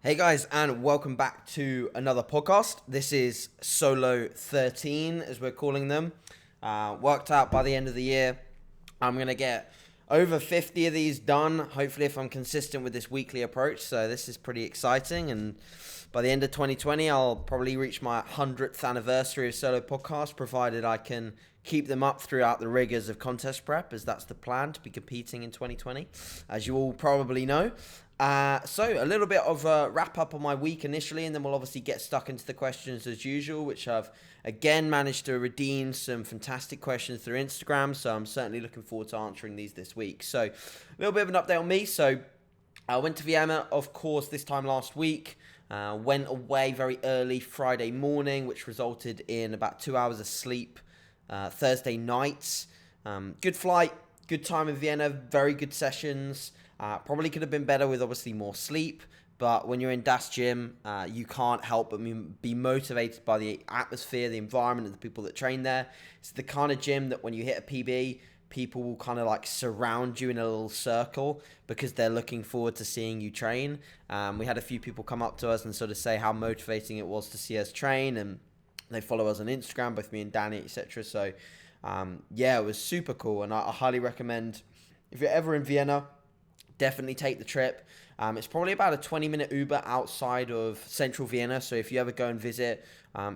Hey guys, and welcome back to another podcast. This is Solo 13, as we're calling them. Worked out by the end of the year, I'm going to get over 50 of these done, hopefully if I'm consistent with this weekly approach. So this is pretty exciting, and by the end of 2020, I'll probably reach my 100th anniversary of Solo Podcast, provided I can keep them up throughout the rigors of contest prep, as that's the plan, to be competing in 2020, as you all probably know. So a little bit of a wrap up on my week initially, and then we'll obviously get stuck into the questions as usual, which I've again managed to redeem some fantastic questions through Instagram. So I'm certainly looking forward to answering these this week. So a little bit of an update on me. So I went to Vienna, of course, this time last week. Went away very early Friday morning, which resulted in about 2 hours of sleep Thursday night. Good flight, good time in Vienna, very good sessions. Probably could have been better with obviously more sleep, but when you're in Das Gym, you can't help but be motivated by the atmosphere, the environment, and the people that train there. It's the kind of gym that when you hit a PB, people will kind of like surround you in a little circle because they're looking forward to seeing you train. We had a few people come up to us and sort of say how motivating it was to see us train, and they follow us on Instagram, both me and Danny, etc. So yeah, it was super cool, and I highly recommend, if you're ever in Vienna, definitely take the trip. It's probably about a 20-minute Uber outside of central Vienna, so if you ever go and visit,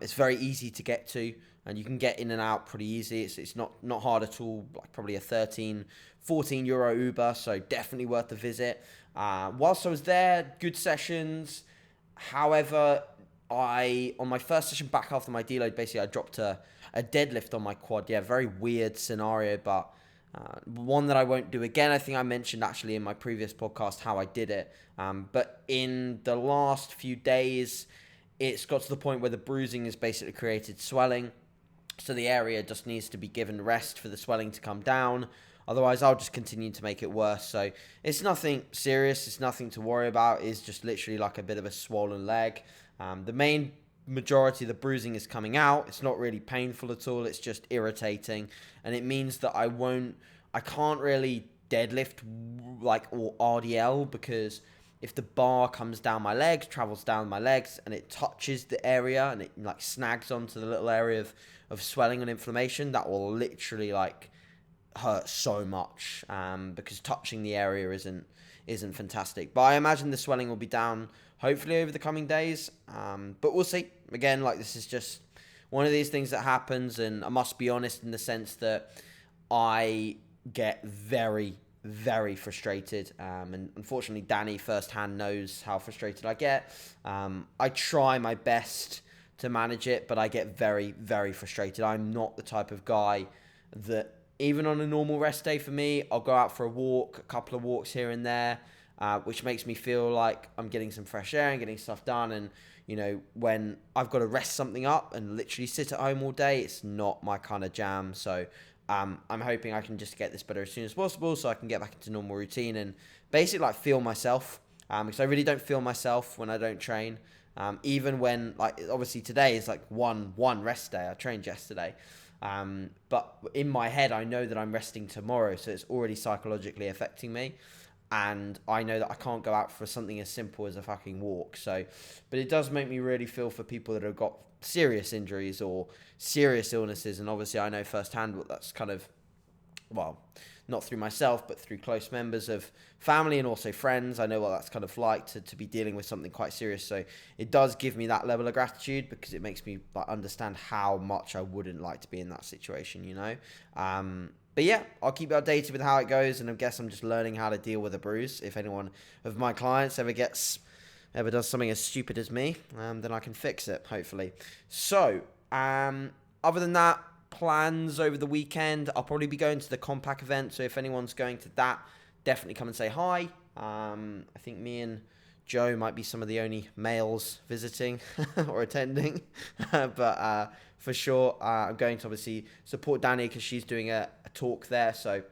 it's very easy to get to, and you can get in and out pretty easy. It's not hard at all, like probably a 14 euro Uber, so definitely worth the visit. Whilst I was there, good sessions. However, on my first session back after my deload, basically I dropped a deadlift on my quad. Yeah, very weird scenario, but one that I won't do again. I think I mentioned actually in my previous podcast how I did it. But in the last few days, it's got to the point where the bruising has basically created swelling. So the area just needs to be given rest for the swelling to come down. Otherwise, I'll just continue to make it worse. So it's nothing serious. It's nothing to worry about. It's just literally like a bit of a swollen leg. The main majority of the bruising is coming out. It's not really painful at all. It's just irritating, and it means that I can't really deadlift or RDL, because if the bar comes down my legs, travels down my legs, and it touches the area and it like snags onto the little area of swelling and inflammation, that will literally like hurt so much, because touching the area isn't fantastic. But I imagine the swelling will be down hopefully over the coming days, but we'll see. Again, like, this is just one of these things that happens, and I must be honest in the sense that I get very, very frustrated, and unfortunately Danny firsthand knows how frustrated I get. I try my best to manage it, but I get very, very frustrated. I'm not the type of guy that, even on a normal rest day for me, I'll go out for a walk, a couple of walks here and there, which makes me feel like I'm getting some fresh air and getting stuff done. And, you know, when I've got to rest something up and literally sit at home all day, it's not my kind of jam. So I'm hoping I can just get this better as soon as possible so I can get back into normal routine and basically like feel myself, because I really don't feel myself when I don't train. Even when, like, obviously today is like one rest day. I trained yesterday. But in my head, I know that I'm resting tomorrow, so it's already psychologically affecting me. And I know that I can't go out for something as simple as a fucking walk. So, but it does make me really feel for people that have got serious injuries or serious illnesses. And obviously I know firsthand what that's kind of, well, not through myself, but through close members of family and also friends. I know what that's kind of like to be dealing with something quite serious. So it does give me that level of gratitude, because it makes me like understand how much I wouldn't like to be in that situation, you know? But yeah, I'll keep you updated with how it goes, and I guess I'm just learning how to deal with a bruise. If anyone of my clients ever does something as stupid as me, then I can fix it, hopefully. So, other than that, plans over the weekend, I'll probably be going to the Compact event, so if anyone's going to that, definitely come and say hi. I think me and Joe might be some of the only males visiting or attending, but for sure, I'm going to obviously support Danny because she's doing a talk there, so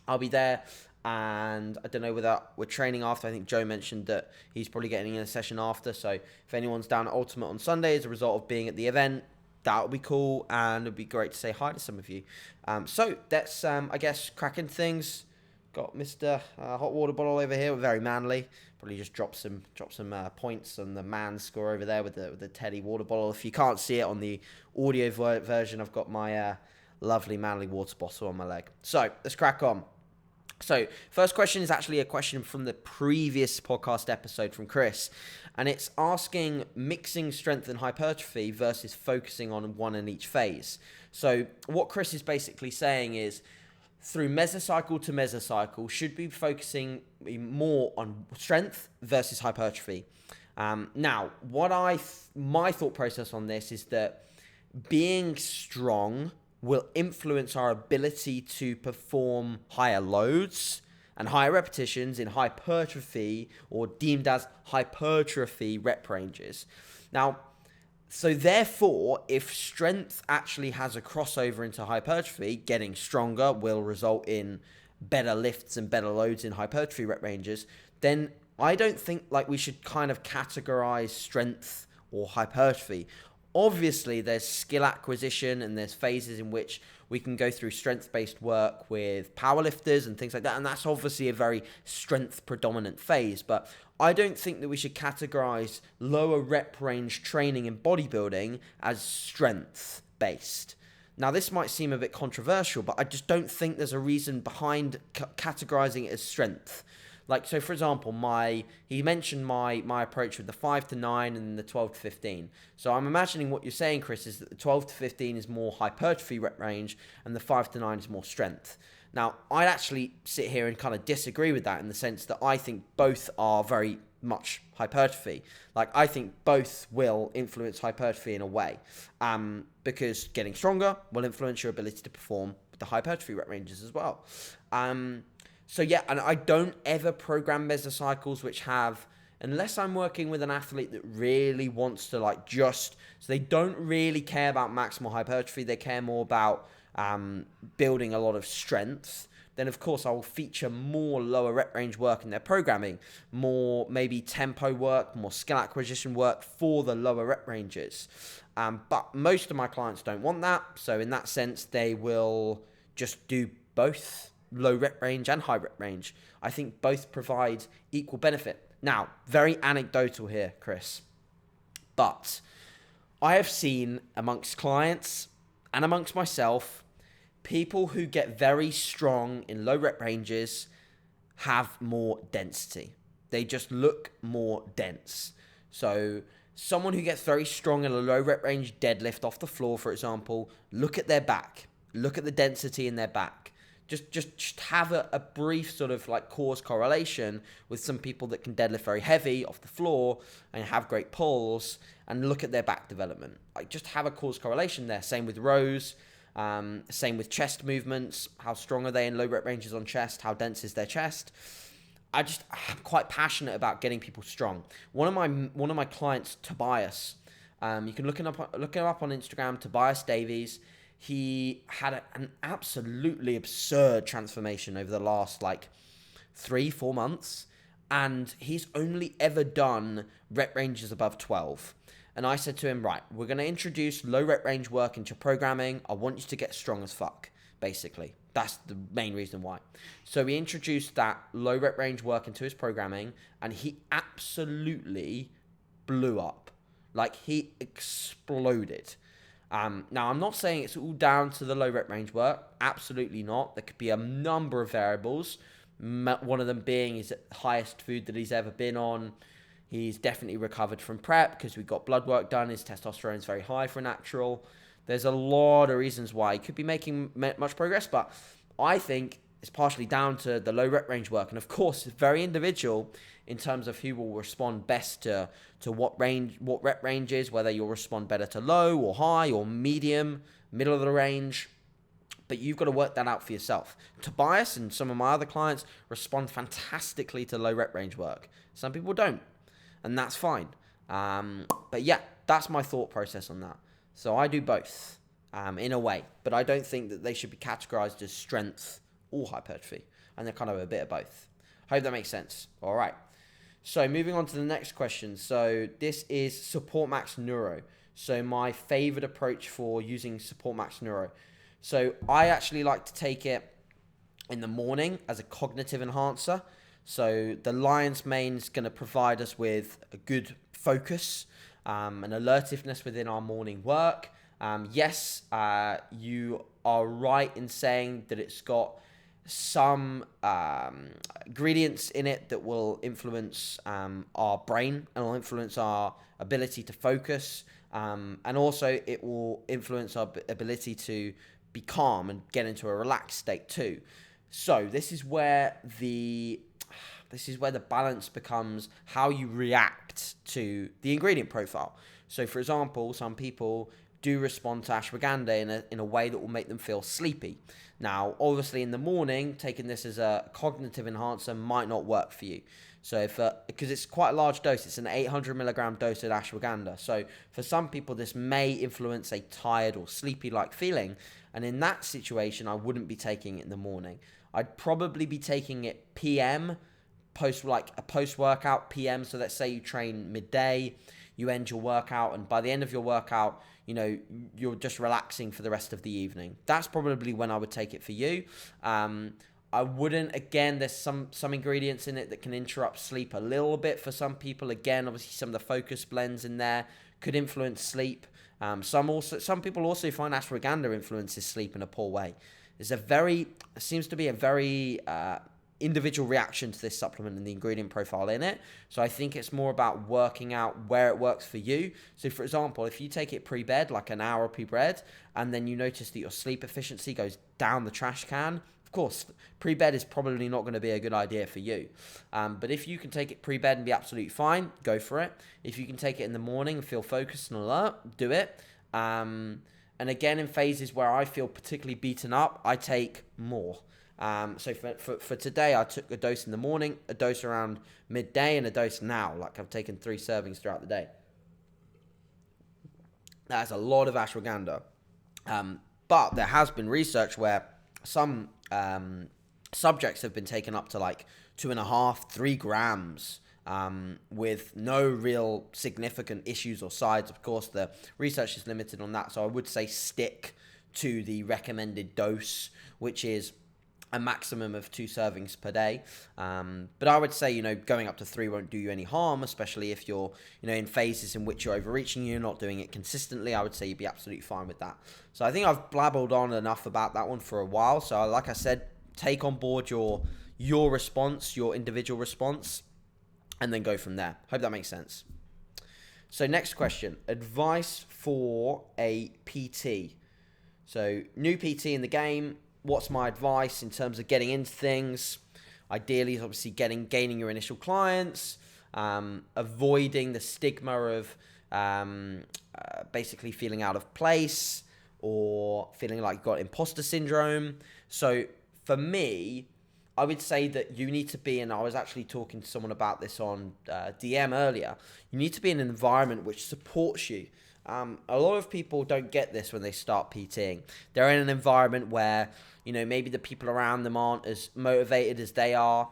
I'll be there. And I don't know whether we're training after. I think Joe mentioned that he's probably getting in a session after, so if anyone's down at Ultimate on Sunday as a result of being at the event, that would be cool, and it'd be great to say hi to some of you. So that's, I guess, cracking things. got Mr. Hot water bottle over here, very manly. Probably just drop some points on the man score over there with the Teddy water bottle. If you can't see it on the audio version, I've got my lovely manly water bottle on my leg. So let's crack on. So first question is actually a question from the previous podcast episode from Chris, and it's asking mixing strength and hypertrophy versus focusing on one in each phase. So what Chris is basically saying is, through mesocycle to mesocycle, should be focusing more on strength versus hypertrophy. Now, my thought process on this is that being strong will influence our ability to perform higher loads and higher repetitions in hypertrophy, or deemed as hypertrophy rep ranges. Now, so therefore, if strength actually has a crossover into hypertrophy, getting stronger will result in better lifts and better loads in hypertrophy rep ranges, then I don't think like we should kind of categorize strength or hypertrophy. Obviously, there's skill acquisition and there's phases in which we can go through strength-based work with powerlifters and things like that. And that's obviously a very strength-predominant phase. But I don't think that we should categorize lower rep range training in bodybuilding as strength-based. Now, this might seem a bit controversial, but I just don't think there's a reason behind categorizing it as strength. Like, so for example, he mentioned my approach with the 5 to 9 and the 12 to 15. So I'm imagining what you're saying, Chris, is that the 12 to 15 is more hypertrophy rep range and the 5 to 9 is more strength. Now, I'd actually sit here and kind of disagree with that in the sense that I think both are very much hypertrophy. Like, I think both will influence hypertrophy in a way, because getting stronger will influence your ability to perform with the hypertrophy rep ranges as well. So yeah, and I don't ever program mesocycles which have, unless I'm working with an athlete that really wants to so they don't really care about maximal hypertrophy, they care more about building a lot of strength, then of course I will feature more lower rep range work in their programming, more maybe tempo work, more skill acquisition work for the lower rep ranges. But most of my clients don't want that, so in that sense they will just do both low rep range and high rep range. I think both provide equal benefit. Now, very anecdotal here, Chris, but I have seen amongst clients and amongst myself, people who get very strong in low rep ranges have more density. They just look more dense. So someone who gets very strong in a low rep range deadlift off the floor, for example, look at their back. Look at the density in their back. Just have a brief sort of like cause correlation with some people that can deadlift very heavy off the floor and have great pulls, and look at their back development. Like, just have a cause correlation there. Same with rows, same with chest movements. How strong are they in low rep ranges on chest? How dense is their chest? I'm quite passionate about getting people strong. One of my clients, Tobias, you can look him up on Instagram, Tobias Davies. He had an absolutely absurd transformation over the last 3-4 months, and he's only ever done rep ranges above 12. And I said to him, right, we're going to introduce low rep range work into your programming. I want you to get strong as fuck, basically. That's the main reason why. So we introduced that low rep range work into his programming, and he absolutely blew up. Like, he exploded. Now, I'm not saying it's all down to the low rep range work. Absolutely not. There could be a number of variables. One of them being his highest food that he's ever been on. He's definitely recovered from prep because we got blood work done. His testosterone is very high for a natural. There's a lot of reasons why he could be making much progress, but I think it's partially down to the low rep range work. And of course, it's very individual in terms of who will respond best to what rep range is, whether you'll respond better to low or high or medium, middle of the range. But you've got to work that out for yourself. Tobias and some of my other clients respond fantastically to low rep range work. Some people don't, and that's fine. But yeah, that's my thought process on that. So I do both in a way, but I don't think that they should be categorized as strength or hypertrophy, and they're kind of a bit of both. Hope that makes sense. All right. So moving on to the next question. So this is supportmax neuro. So my favorite approach for using supportmax neuro. So I actually like to take it in the morning as a cognitive enhancer. So the lion's mane is going to provide us with a good focus and alertiveness within our morning work. Yes, you are right in saying that it's got some ingredients in it that will influence our brain and will influence our ability to focus. And also it will influence our ability to be calm and get into a relaxed state too. So this is where the balance becomes how you react to the ingredient profile. So for example, some people do respond to ashwagandha in a way that will make them feel sleepy. Now, obviously in the morning, taking this as a cognitive enhancer might not work for you. So because it's quite a large dose, it's an 800 milligram dose of ashwagandha. So for some people, this may influence a tired or sleepy-like feeling. And in that situation, I wouldn't be taking it in the morning. I'd probably be taking it PM, post-workout PM. So let's say you train midday, you end your workout, and by the end of your workout, you're just relaxing for the rest of the evening. That's probably when I would take it for you. I wouldn't, again, there's some ingredients in it that can interrupt sleep a little bit for some people. Again, obviously some of the focus blends in there could influence sleep. Some people also find ashwagandha influences sleep in a poor way. Seems to be a very individual reaction to this supplement and the ingredient profile in it. So I think it's more about working out where it works for you. So for example, if you take it pre-bed, like an hour pre-bed, and then you notice that your sleep efficiency goes down the trash can, of course, pre-bed is probably not going to be a good idea for you. But if you can take it pre-bed and be absolutely fine, go for it. If you can take it in the morning and feel focused and alert, do it. And again, in phases where I feel particularly beaten up, I take more. So for today, I took a dose in the morning, a dose around midday, and a dose now. Like I've taken 3 servings throughout the day. That's a lot of ashwagandha. But there has been research where some subjects have been taken up to like 2.5, 3 grams with no real significant issues or sides. Of course, the research is limited on that. So I would say stick to the recommended dose, which is a maximum of 2 servings per day. But I would say, going up to 3 won't do you any harm, especially if you're, in phases in which you're overreaching, you're not doing it consistently. I would say you'd be absolutely fine with that. So I think I've blabbled on enough about that one for a while. So like I said, take on board your response, your individual response, and then go from there. Hope that makes sense. So next question, advice for a PT. So new PT in the game. What's my advice in terms of getting into things? Ideally, obviously gaining your initial clients, avoiding the stigma of basically feeling out of place or feeling like you've got imposter syndrome. So for me, I would say that you need to be, and I was actually talking to someone about this on DM earlier, you need to be in an environment which supports you. A lot of people don't get this when they start PTing. They're in an environment where, maybe the people around them aren't as motivated as they are.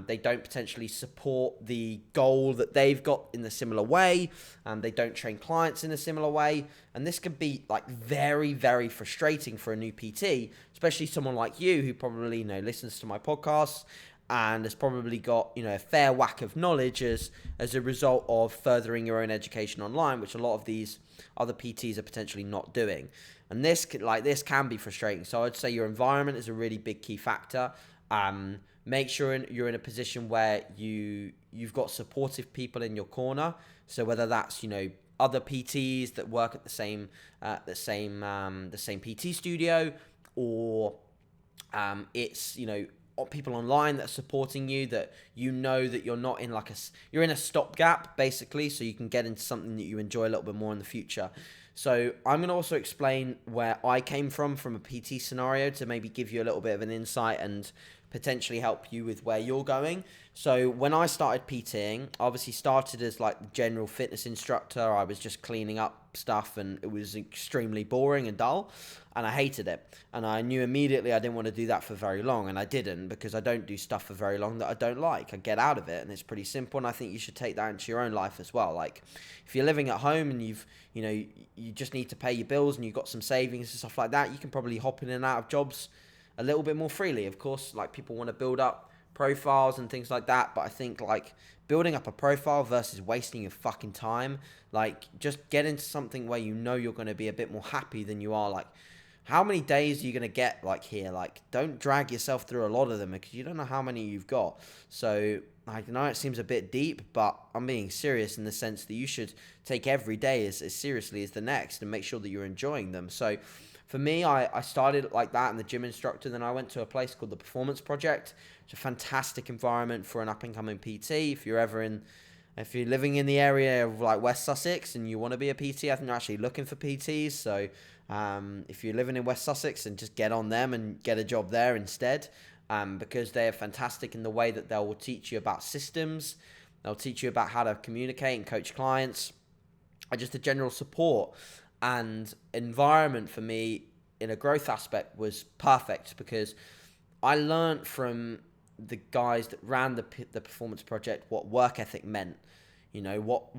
They don't potentially support the goal that they've got in a similar way. They don't train clients in a similar way. And this can be like very, very frustrating for a new PT, especially someone like you who probably, listens to my podcasts and has probably got, a fair whack of knowledge as a result of furthering your own education online, which a lot of these other PTs are potentially not doing. And this can be frustrating. So I'd say your environment is a really big key factor. Make sure you're in a position where you've got supportive people in your corner. So whether that's, other PTs that work at the same PT studio, or it's, people online that are supporting you, that that you're not in you're in a stopgap basically, so you can get into something that you enjoy a little bit more in the future. So I'm going to also explain where I came from a PT scenario to maybe give you a little bit of an insight and potentially help you with where you're going. So when I started PTing, I obviously started as like the general fitness instructor. I was just cleaning up stuff and it was extremely boring and dull and I hated it. And I knew immediately I didn't want to do that for very long, and I didn't, because I don't do stuff for very long that I don't like. I get out of it, and it's pretty simple, and I think you should take that into your own life as well. Like if you're living at home and you just need to pay your bills and you've got some savings and stuff like that, you can probably hop in and out of jobs a little bit more freely. Of course, like people want to build up profiles and things like that, but I think like building up a profile versus wasting your fucking time, like just get into something where you know you're going to be a bit more happy than you are. Like, how many days are you going to get like here? Like, don't drag yourself through a lot of them because you don't know how many you've got. So I know it seems a bit deep, but I'm being serious in the sense that you should take every day as seriously as the next and make sure that you're enjoying them. So for me, I started like that in the gym instructor. Then I went to a place called the Performance Project. It's a fantastic environment for an up-and-coming PT. If you're living in the area of like West Sussex and you want to be a PT, I think they're actually looking for PTs. So if you're living in West Sussex, and just get on them and get a job there instead, because they're fantastic in the way that they will teach you about systems. They'll teach you about how to communicate and coach clients, and just a general support and environment for me in a growth aspect was perfect, because I learned from the guys that ran the Performance Project what work ethic meant. You know, what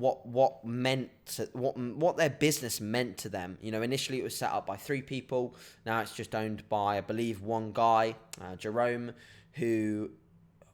their business meant to them. You know, initially it was set up by 3 people. Now it's just owned by, I believe, one guy, Jerome, who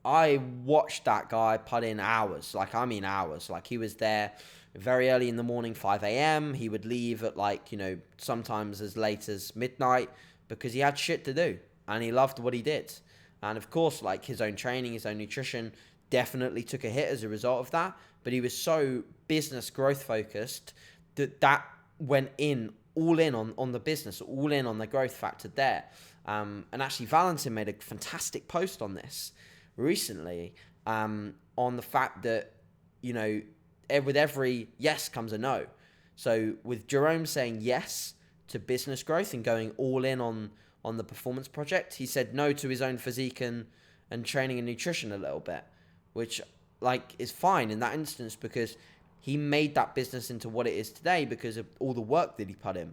I watched that guy put in hours. Like, I mean hours. Like, he was there very early in the morning, 5 a.m. He would leave at like, you know, sometimes as late as midnight, because he had shit to do and he loved what he did. And of course, like, his own training, his own nutrition definitely took a hit as a result of that. But he was so business growth focused that went all in on the business, all in on the growth factor there. And actually, Valentin made a fantastic post on this recently, on the fact that, you know, with every yes comes a no. So with Jerome saying yes to business growth and going all in on the Performance Project, he said no to his own physique and training and nutrition a little bit, which like is fine in that instance, because he made that business into what it is today because of all the work that he put in.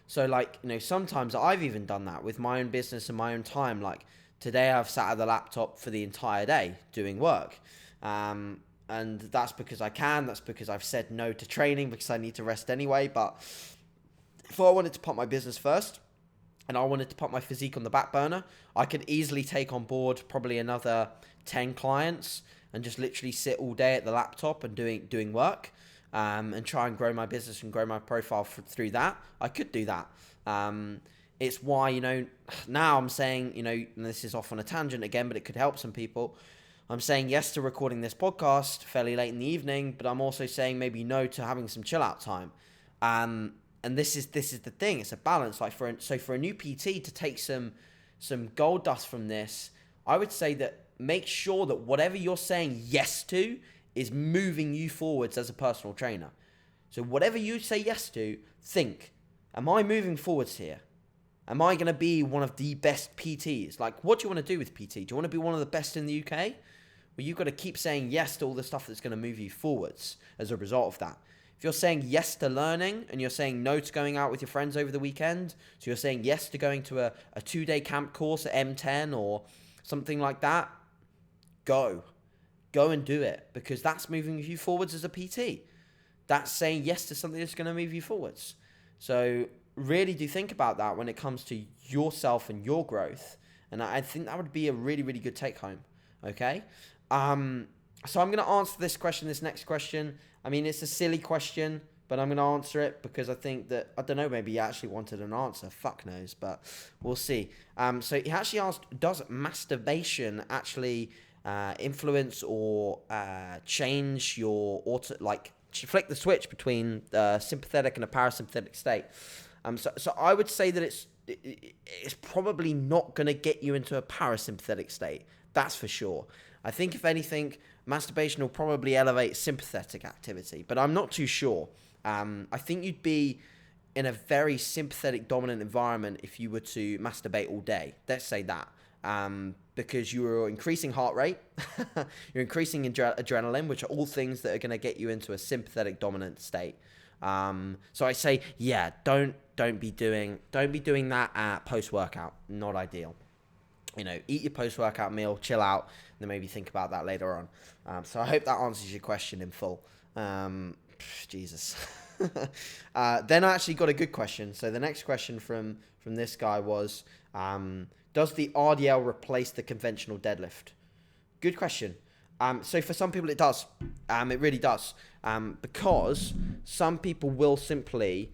So like, you know, sometimes I've even done that with my own business and my own time. Like today I've sat at the laptop for the entire day doing work. And that's because I can. That's because I've said no to training because I need to rest anyway. But if I wanted to put my business first and I wanted to put my physique on the back burner, I could easily take on board probably another 10 clients and just literally sit all day at the laptop and doing work, and try and grow my business and grow my profile through that. I could do that. It's why, you know, now I'm saying, you know, and this is off on a tangent again, but it could help some people. I'm saying yes to recording this podcast fairly late in the evening, but I'm also saying maybe no to having some chill out time. And this is the thing. It's a balance. Like for a new PT to take some gold dust from this, I would say that make sure that whatever you're saying yes to is moving you forwards as a personal trainer. So whatever you say yes to, think, am I moving forwards here? Am I going to be one of the best PTs? Like, what do you want to do with PT? Do you want to be one of the best in the UK? Well, you've got to keep saying yes to all the stuff that's going to move you forwards as a result of that. If you're saying yes to learning and you're saying no to going out with your friends over the weekend, so you're saying yes to going to a 2-day camp course at M10 or something like that, go and do it, because that's moving you forwards as a PT. That's saying yes to something that's going to move you forwards. So really do think about that when it comes to yourself and your growth. And I think that would be a really, really good take home. Okay. So I'm going to answer this next question. I mean, it's a silly question, but I'm going to answer it because I think that, I don't know, maybe he actually wanted an answer. Fuck knows, but we'll see. So he actually asked, does masturbation actually influence or change your flick the switch between sympathetic and a parasympathetic state? So I would say that it's probably not going to get you into a parasympathetic state. That's for sure. I think if anything, masturbation will probably elevate sympathetic activity, but I'm not too sure. I think you'd be in a very sympathetic dominant environment if you were to masturbate all day. Let's say that. Because you're increasing heart rate, you're increasing adrenaline, which are all things that are going to get you into a sympathetic dominant state. So I say, yeah, don't be doing that at post-workout. Not ideal. You know, eat your post-workout meal, chill out, and then maybe think about that later on. So I hope that answers your question in full. Jesus. Then I actually got a good question. So the next question from this guy was, does the RDL replace the conventional deadlift? Good question. So for some people it does. It really does. Because some people will simply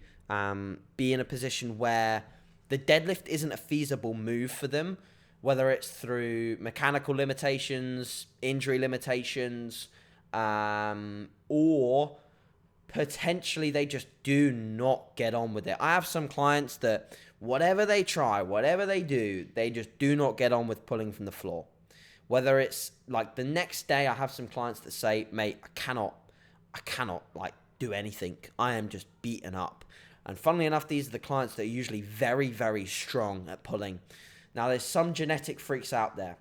be in a position where the deadlift isn't a feasible move for them, whether it's through mechanical limitations, injury limitations, or potentially they just do not get on with it. I have some clients that whatever they try, whatever they do, they just do not get on with pulling from the floor. Whether it's like the next day, I have some clients that say, mate, I cannot like do anything. I am just beaten up. And funnily enough, these are the clients that are usually very, very strong at pulling. Now, there's some genetic freaks out there.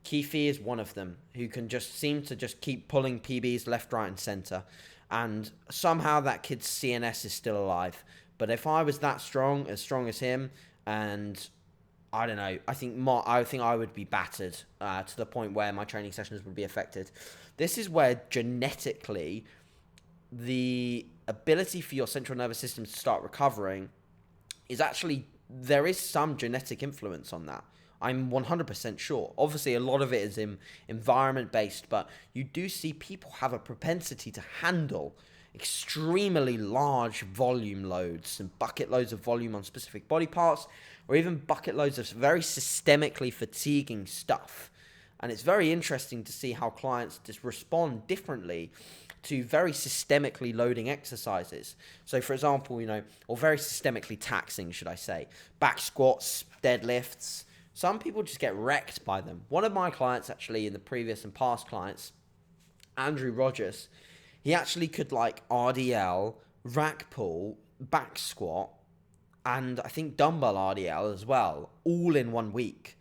Keefe is one of them, who can just seem to just keep pulling PBs left, right, and center. And somehow that kid's CNS is still alive. But if I was that strong as him, and I don't know, I think I would be battered to the point where my training sessions would be affected. This is where genetically the ability for your central nervous system to start recovering is actually, there is some genetic influence on that. I'm 100% sure. Obviously, a lot of it is environment-based, but you do see people have a propensity to handle extremely large volume loads and bucket loads of volume on specific body parts, or even bucket loads of very systemically fatiguing stuff. And it's very interesting to see how clients just respond differently to very systemically loading exercises. So for example, or very systemically taxing, should I say, back squats, deadlifts. Some people just get wrecked by them. One of my clients, actually, in the previous and past clients, Andrew Rogers, he actually could RDL, rack pull, back squat, and I think dumbbell RDL as well, all in 1 week.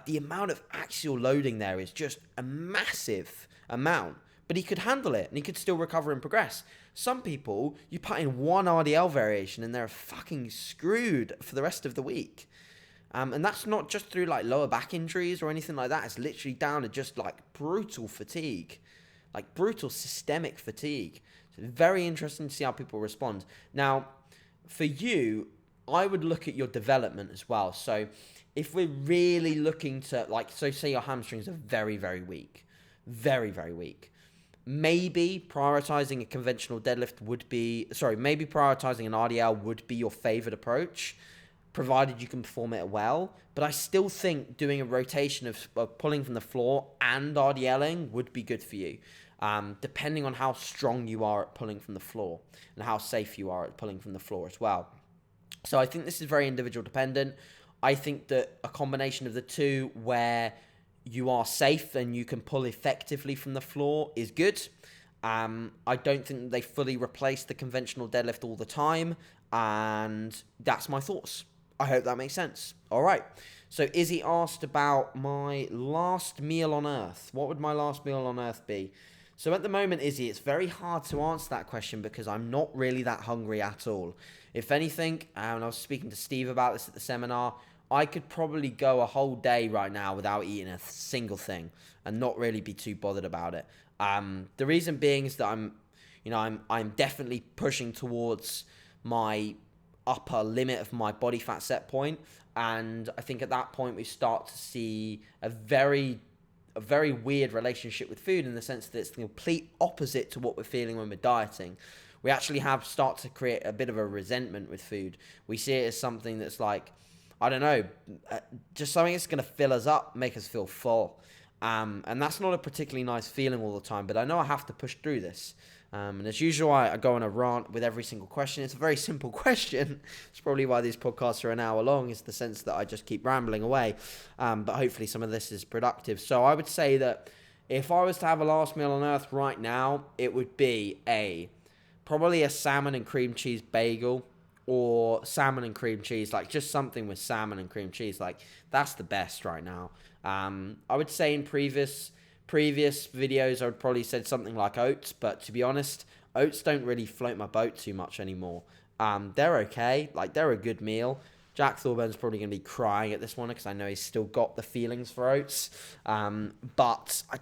The amount of axial loading there is just a massive amount, but he could handle it and he could still recover and progress. Some people, you put in one RDL variation and they're fucking screwed for the rest of the week. And that's not just through lower back injuries or anything like that. It's literally down to just brutal fatigue, brutal systemic fatigue. So it's very interesting to see how people respond. Now, for you, I would look at your development as well. So if we're really looking to so say your hamstrings are very, very weak, very, very weak. Maybe prioritizing a conventional deadlift maybe prioritizing an RDL would be your favorite approach, provided you can perform it well. But I still think doing a rotation of pulling from the floor and RDLing would be good for you, depending on how strong you are at pulling from the floor and how safe you are at pulling from the floor as well. So I think this is very individual dependent. I think that a combination of the two, where you are safe and you can pull effectively from the floor, is good. I don't think that they fully replace the conventional deadlift all the time, and that's my thoughts. I hope that makes sense. All right. So Izzy asked about my last meal on earth. What would my last meal on earth be? So at the moment, Izzy, it's very hard to answer that question because I'm not really that hungry at all. If anything, and I was speaking to Steve about this at the seminar, I could probably go a whole day right now without eating a single thing and not really be too bothered about it. The reason being is that I'm definitely pushing towards my upper limit of my body fat set point, and I think at that point we start to see a very weird relationship with food, in the sense that it's the complete opposite to what we're feeling when we're dieting. We actually start to create a bit of a resentment with food. We see it as something that's I don't know, just something that's going to fill us up, make us feel full. And that's not a particularly nice feeling all the time, but I know I have to push through this. And as usual, I go on a rant with every single question. It's a very simple question. It's probably why these podcasts are an hour long, is the sense that I just keep rambling away. But hopefully some of this is productive. So I would say that if I was to have a last meal on earth right now, it would be probably a salmon and cream cheese bagel, or salmon and cream cheese, just something with salmon and cream cheese. That's the best right now. I would say in previous videos, I would probably said something like oats, but to be honest, oats don't really float my boat too much anymore. They're okay. They're a good meal. Jack Thorburns probably going to be crying at this one because I know he's still got the feelings for oats. But I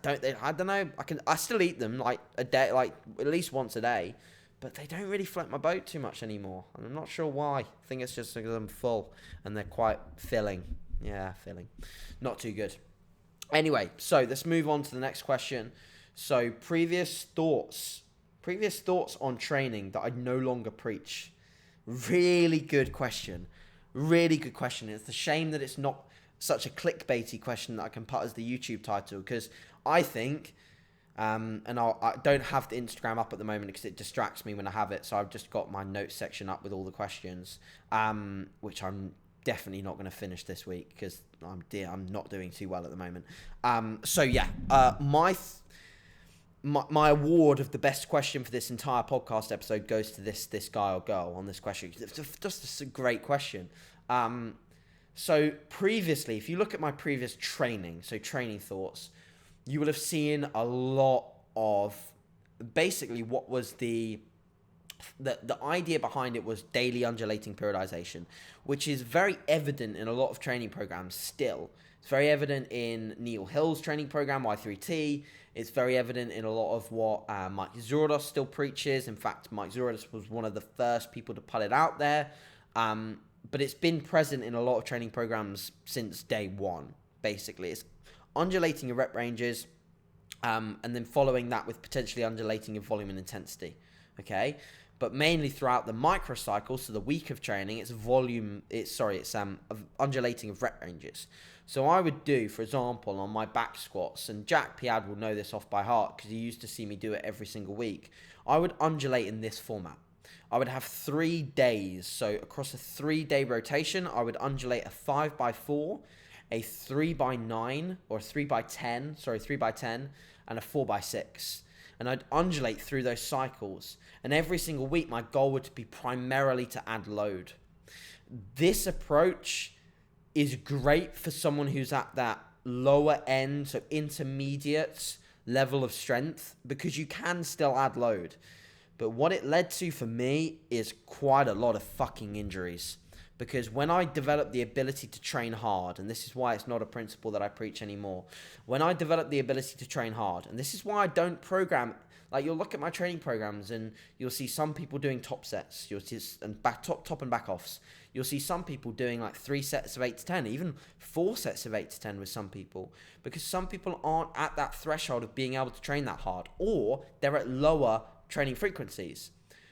don't know. I still eat them a day, at least once a day. but they don't really float my boat too much anymore. And I'm not sure why. I think it's just because I'm full and they're quite filling. Yeah, filling. Not too good. Anyway, so let's move on to the next question. So previous thoughts on training that I no longer preach. Really good question. Really good question. It's a shame that it's not such a clickbaity question that I can put as the YouTube title, because I think, and I don't have the Instagram up at the moment because it distracts me when I have it. So I've just got my notes section up with all the questions, which I'm definitely not going to finish this week because I'm not doing too well at the moment. So yeah, my award of the best question for this entire podcast episode goes to this guy or girl on this question. It's just a great question. So previously, if you look at my previous training thoughts, you will have seen a lot of basically what was the idea behind it was daily undulating periodization, which is very evident in a lot of training programs still. It's very evident in Neil Hill's training program, Y3T. It's very evident in a lot of what Mike Zourados still preaches. In fact, Mike Zourados was one of the first people to put it out there. But it's been present in a lot of training programs since day one, basically. It's undulating your rep ranges, and then following that with potentially undulating your volume and intensity, okay? But mainly throughout the microcycle, so the week of training, it's undulating of rep ranges. So I would do, for example, on my back squats, and Jack Piad will know this off by heart because he used to see me do it every single week. I would undulate in this format. I would have 3 days. So across a 3-day rotation, I would undulate a 5x4, a 3x9, or a 3x10, and a 4x6. And I'd undulate through those cycles. And every single week, my goal would be primarily to add load. This approach is great for someone who's at that lower end, so intermediate level of strength, because you can still add load. But what it led to for me is quite a lot of fucking injuries. Because when I developed the ability to train hard, and this is why it's not a principle that I preach anymore, when I developed the ability to train hard, and this is why I don't program, like you'll look at my training programs and you'll see some people doing top sets, you'll see top and back offs. You'll see some people doing like 3 sets of 8 to 10, even 4 sets of 8 to 10 with some people, because some people aren't at that threshold of being able to train that hard, or they're at lower training frequencies.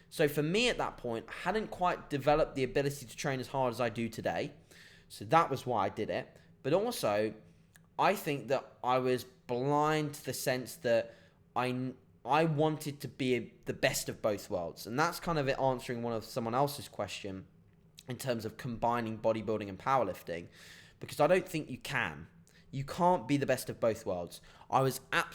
So for me at that point, I hadn't quite developed the ability to train as hard as I do today. So that was why I did it. But also, I think that I was blind to the sense that I wanted to be the best of both worlds. And that's kind of it answering one of someone else's question in terms of combining bodybuilding and powerlifting, because I don't think you can. You can't be the best of both worlds.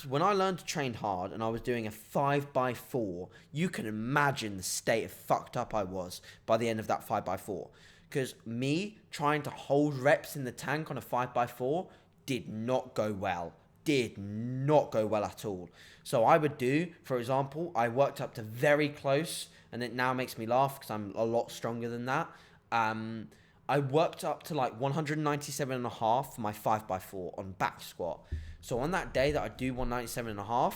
When I learned to train hard and I was doing a 5x4, you can imagine the state of fucked up I was by the end of that 5x4. Because me trying to hold reps in the tank on a 5x4 did not go well. Did not go well at all. So I would do, for example, I worked up to very close, and it now makes me laugh because I'm a lot stronger than that. I worked up to like 197.5 for my 5x4 on back squat. So on that day that I do 197.5,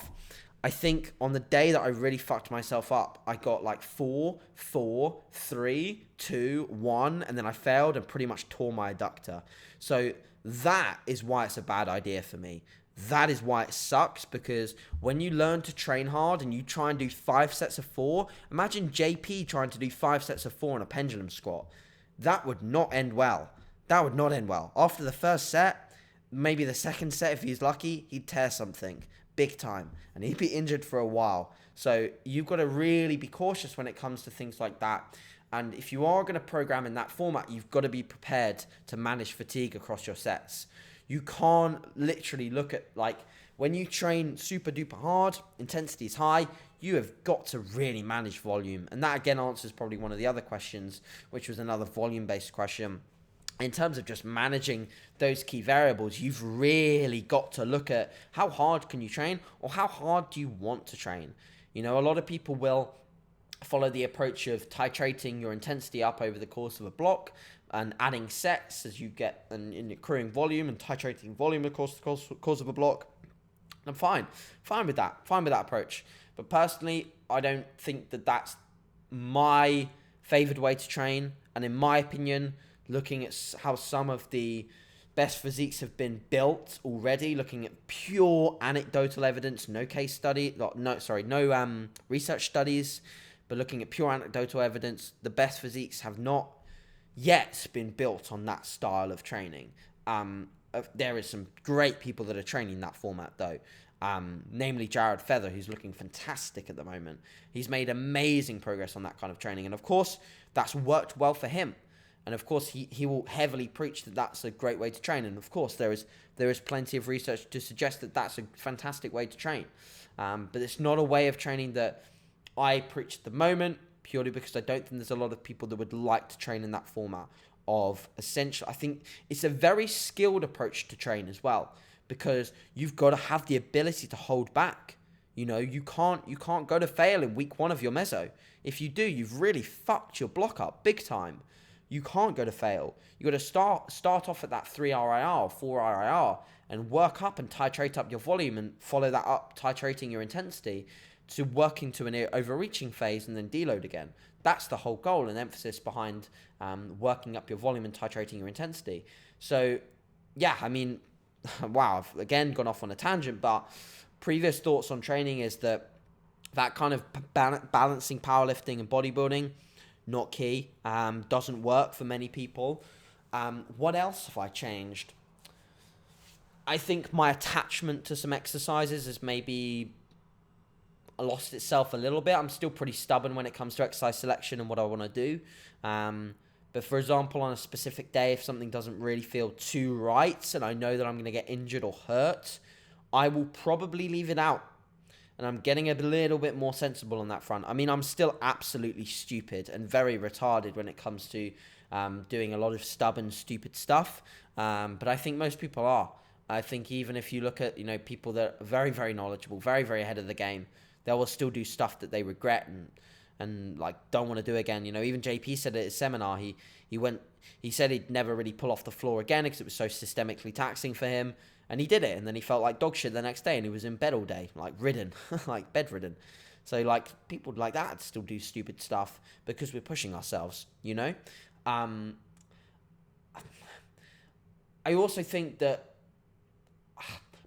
I think on the day that I really fucked myself up, I got like 4, 4, 3, 2, 1, and then I failed and pretty much tore my adductor. So that is why it's a bad idea for me. That is why it sucks, because when you learn to train hard and you try and do 5 sets of 4, imagine JP trying to do 5 sets of 4 on a pendulum squat. That would not end well. That would not end well. After the first set, maybe the second set, if he's lucky, he'd tear something big time and he'd be injured for a while. So you've got to really be cautious when it comes to things like that. And if you are going to program in that format, you've got to be prepared to manage fatigue across your sets. You can't literally look at, like, when you train super duper hard, intensity is high, you have got to really manage volume. And that again answers probably one of the other questions, which was another volume-based question. In terms of just managing those key variables, you've really got to look at how hard can you train, or how hard do you want to train? You know, a lot of people will follow the approach of titrating your intensity up over the course of a block and adding sets as you get and accruing volume and titrating volume across the course of a block. I'm fine with that approach. But personally, I don't think that that's my favored way to train, and in my opinion, looking at how some of the best physiques have been built already, looking at pure anecdotal evidence, no case study, no research studies, but looking at pure anecdotal evidence, the best physiques have not yet been built on that style of training. There is some great people that are training that format though. Namely Jared Feather, who's looking fantastic at the moment. He's made amazing progress on that kind of training. And of course, that's worked well for him. And of course, he will heavily preach that that's a great way to train. And of course, there is plenty of research to suggest that that's a fantastic way to train. But it's not a way of training that I preach at the moment, purely because I don't think there's a lot of people that would like to train in that format of essential. I think it's a very skilled approach to train as well, because you've got to have the ability to hold back. You know, you can't go to fail in week 1 of your meso. If you do, you've really fucked your block up big time. You can't go to fail. You got to start off at that 3 RIR, 4 RIR, and work up and titrate up your volume, and follow that up, titrating your intensity to working to an overreaching phase and then deload again. That's the whole goal and emphasis behind working up your volume and titrating your intensity. So, yeah, I mean, wow, I've again gone off on a tangent, but previous thoughts on training is that kind of balancing powerlifting and bodybuilding, not key, doesn't work for many people. What else have I changed? I think my attachment to some exercises has maybe lost itself a little bit. I'm still pretty stubborn when it comes to exercise selection and what I want to do. But for example, on a specific day, if something doesn't really feel too right and I know that I'm going to get injured or hurt, I will probably leave it out. And I'm getting a little bit more sensible on that front. I mean, I'm still absolutely stupid and very retarded when it comes to doing a lot of stubborn, stupid stuff. But I think most people are. I think even if you look at, people that are very, very knowledgeable, very, very ahead of the game, they will still do stuff that they regret and like don't want to do again. Even JP said at his seminar, he said he'd never really pull off the floor again because it was so systemically taxing for him. And he did it, and then he felt like dog shit the next day, and he was in bed all day, like ridden, like bedridden. So like people like that still do stupid stuff because we're pushing ourselves, I also think that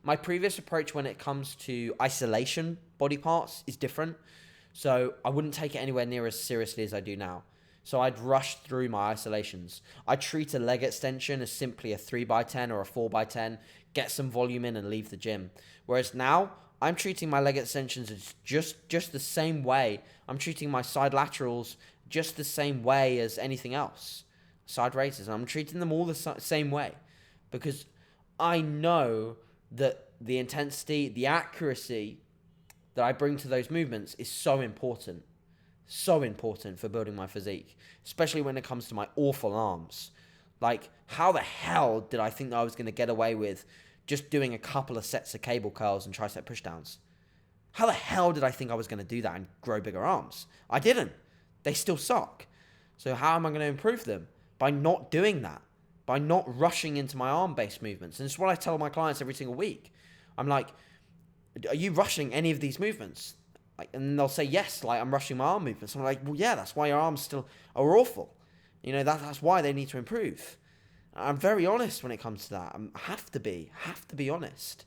my previous approach when it comes to isolation body parts is different. So I wouldn't take it anywhere near as seriously as I do now. So I'd rush through my isolations. I treat a leg extension as simply a 3x10 or a 4x10, get some volume in and leave the gym. Whereas now, I'm treating my leg extensions as just the same way. I'm treating my side laterals just the same way as anything else. Side raises, I'm treating them all the same way. Because I know that the intensity, the accuracy that I bring to those movements is so important. So important for building my physique, especially when it comes to my awful arms. Like, how the hell did I think that I was going to get away with just doing a couple of sets of cable curls and tricep pushdowns? How the hell did I think I was going to do that and grow bigger arms? I didn't. They still suck. So how am I going to improve them? By not doing that. By not rushing into my arm-based movements. And it's what I tell my clients every single week. I'm like, are you rushing any of these movements? And they'll say, yes, I'm rushing my arm movements. I'm like, well, yeah, that's why your arms still are awful. That's why they need to improve. I'm very honest when it comes to that. I have to be honest.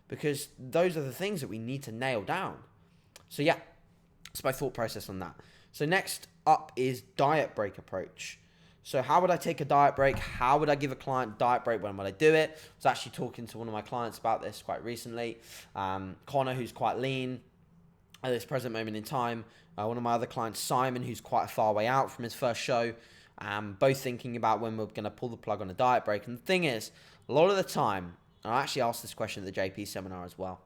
Because those are the things that we need to nail down. So yeah, that's my thought process on that. So next up is diet break approach. So how would I take a diet break? How would I give a client diet break? When would I do it? I was actually talking to one of my clients about this quite recently. Connor, who's quite lean at this present moment in time. One of my other clients, Simon, who's quite a far way out from his first show. Both thinking about when we're going to pull the plug on a diet break. And the thing is, a lot of the time, and I actually asked this question at the JP seminar as well.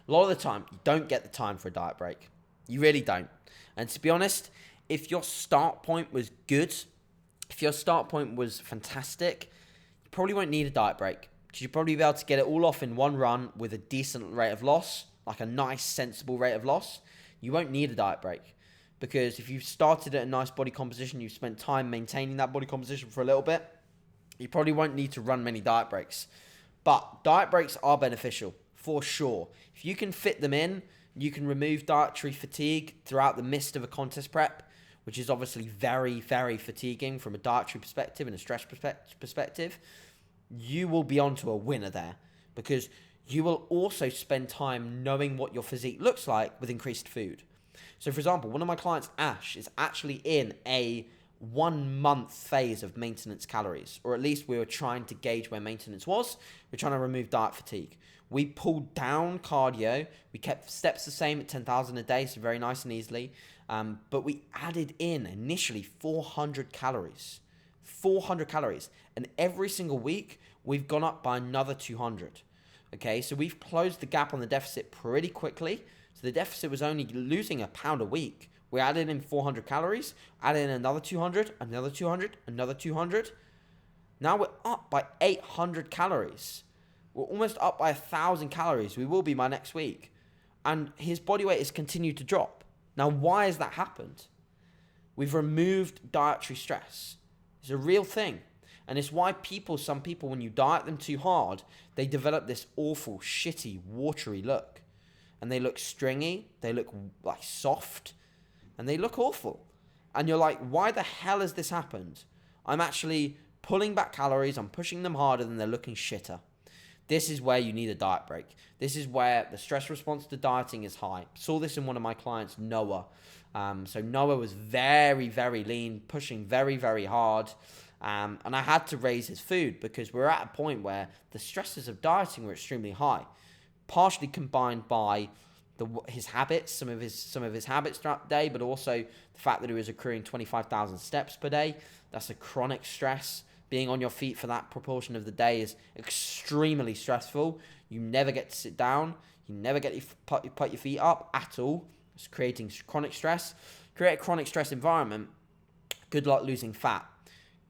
A lot of the time, you don't get the time for a diet break. You really don't. And to be honest, if your start point was good, if your start point was fantastic, you probably won't need a diet break. Because you'll probably be able to get it all off in one run with a decent rate of loss, like a nice, sensible rate of loss. You won't need a diet break. Because if you've started at a nice body composition, you've spent time maintaining that body composition for a little bit, you probably won't need to run many diet breaks. But diet breaks are beneficial, for sure. If you can fit them in, You can remove dietary fatigue throughout the midst of a contest prep, which is obviously very, very fatiguing from a dietary perspective and a stress perspective. You will be onto a winner there, because you will also spend time knowing what your physique looks like with increased food. So, for example, one of my clients, Ash, is actually in a 1 month phase of maintenance calories, or at least we were trying to gauge where maintenance was. We're trying to remove diet fatigue. We pulled down cardio. We kept steps the same at 10,000 a day, so very nice and easily. But we added in initially 400 calories. 400 calories. And every single week, we've gone up by another 200. Okay, so we've closed the gap on the deficit pretty quickly. So the deficit was only losing a pound a week. We added in 400 calories, added in another 200, another 200, another 200. Now we're up by 800 calories. We're almost up by 1,000 calories. We will be by next week. And his body weight has continued to drop. Now, why has that happened? We've removed dietary stress. It's a real thing. And it's why some people, when you diet them too hard, they develop this awful, shitty, watery look. And they look stringy, they look like soft, and they look awful. And you're like, why the hell has this happened? I'm actually pulling back calories, I'm pushing them harder, than they're looking shitter. This is where you need a diet break. This is where the stress response to dieting is high. Saw this in one of my clients, Noah. So Noah was very, very lean, pushing very, very hard. And I had to raise his food because we're at a point where the stresses of dieting were extremely high, partially combined by his habits, some of his habits throughout the day, but also the fact that he was accruing 25,000 steps per day. That's a chronic stress. Being on your feet for that proportion of the day is extremely stressful. You never get to sit down. You never get to put your feet up at all. It's creating chronic stress. Create a chronic stress environment. Good luck losing fat.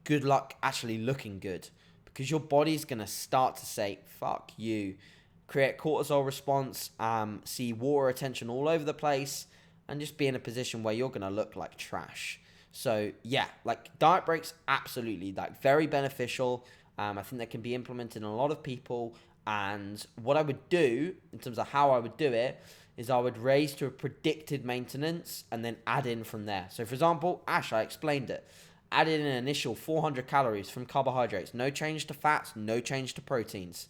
Good luck actually looking good, because your body's going to start to say, fuck you. Create cortisol response, see water retention all over the place, and just be in a position where you're going to look like trash. So yeah, like diet breaks, absolutely, like very beneficial. I think that can be implemented in a lot of people. And what I would do in terms of how I would do it is I would raise to a predicted maintenance and then add in from there. So for example, Ash, I explained it. Added in an initial 400 calories from carbohydrates, no change to fats, no change to proteins.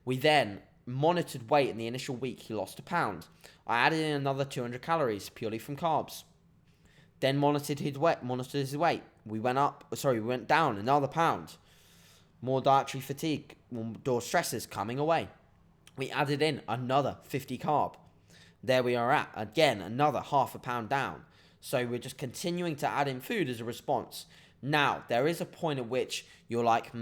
We then monitored weight in the initial week. He lost a pound. I added in another 200 calories purely from carbs. Then monitored his weight. We went down another pound. More dietary fatigue, more stresses coming away. We added in another 50 carb. There we are at, again, another half a pound down. So we're just continuing to add in food as a response. Now, there is a point at which you're like,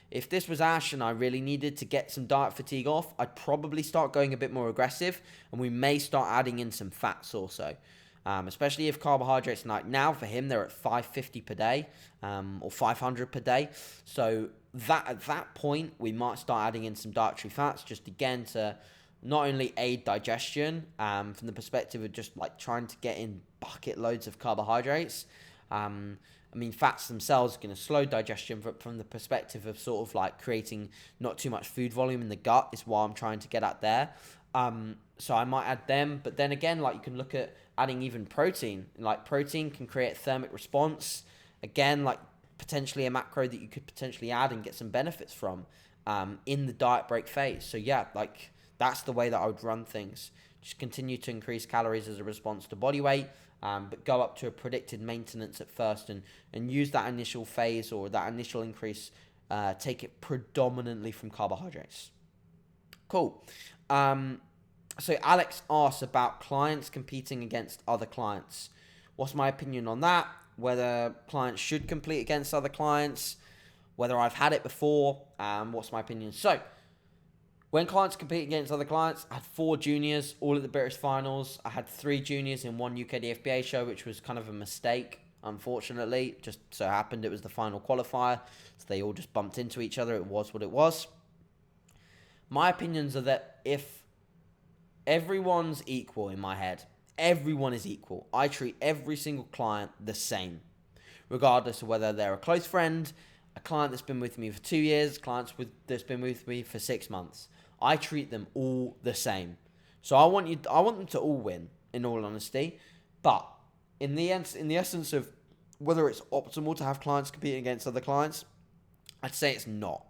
if this was Ash and I really needed to get some diet fatigue off, I'd probably start going a bit more aggressive, and we may start adding in some fats also. Especially if carbohydrates, like now for him, they're at 550 per day, or 500 per day. So at that point, we might start adding in some dietary fats, just again to not only aid digestion, from the perspective of just like trying to get in bucket loads of carbohydrates. Fats themselves are going to slow digestion from the perspective of sort of like creating not too much food volume in the gut is what I'm trying to get at there. So I might add them, but then again, like you can look at adding even protein. Like protein can create a thermic response. Again, like potentially a macro that you could potentially add and get some benefits from in the diet break phase. So yeah, like that's the way that I would run things. Just continue to increase calories as a response to body weight, but go up to a predicted maintenance at first and use that initial phase or that initial increase, take it predominantly from carbohydrates. Cool. So Alex asks about clients competing against other clients. What's my opinion on that? Whether clients should compete against other clients, whether I've had it before, what's my opinion? So when clients compete against other clients, I had 4 juniors, all at the British finals. I had 3 juniors in one UK DFBA show, which was kind of a mistake, unfortunately. Just so happened it was the final qualifier, so they all just bumped into each other. It was what it was. My opinions are that if everyone's equal in my head, everyone is equal. I treat every single client the same, regardless of whether they're a close friend, a client that's been with me for 2 years, that's been with me for 6 months. I treat them all the same. So I want them to all win, in all honesty. But in the essence of whether it's optimal to have clients competing against other clients, I'd say it's not.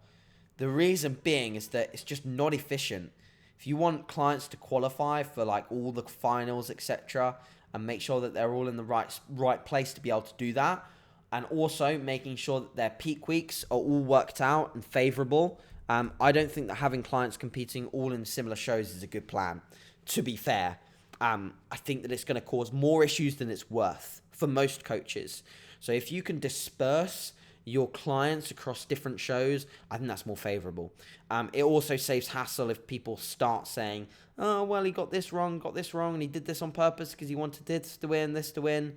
The reason being is that it's just not efficient. If you want clients to qualify for like all the finals, etc., and make sure that they're all in the right place to be able to do that, and also making sure that their peak weeks are all worked out and favorable, I don't think that having clients competing all in similar shows is a good plan, to be fair. I think that it's going to cause more issues than it's worth for most coaches. So if you can disperse your clients across different shows, I think that's more favorable. It also saves hassle if people start saying, oh, well, he got this wrong, and he did this on purpose because he wanted this to win.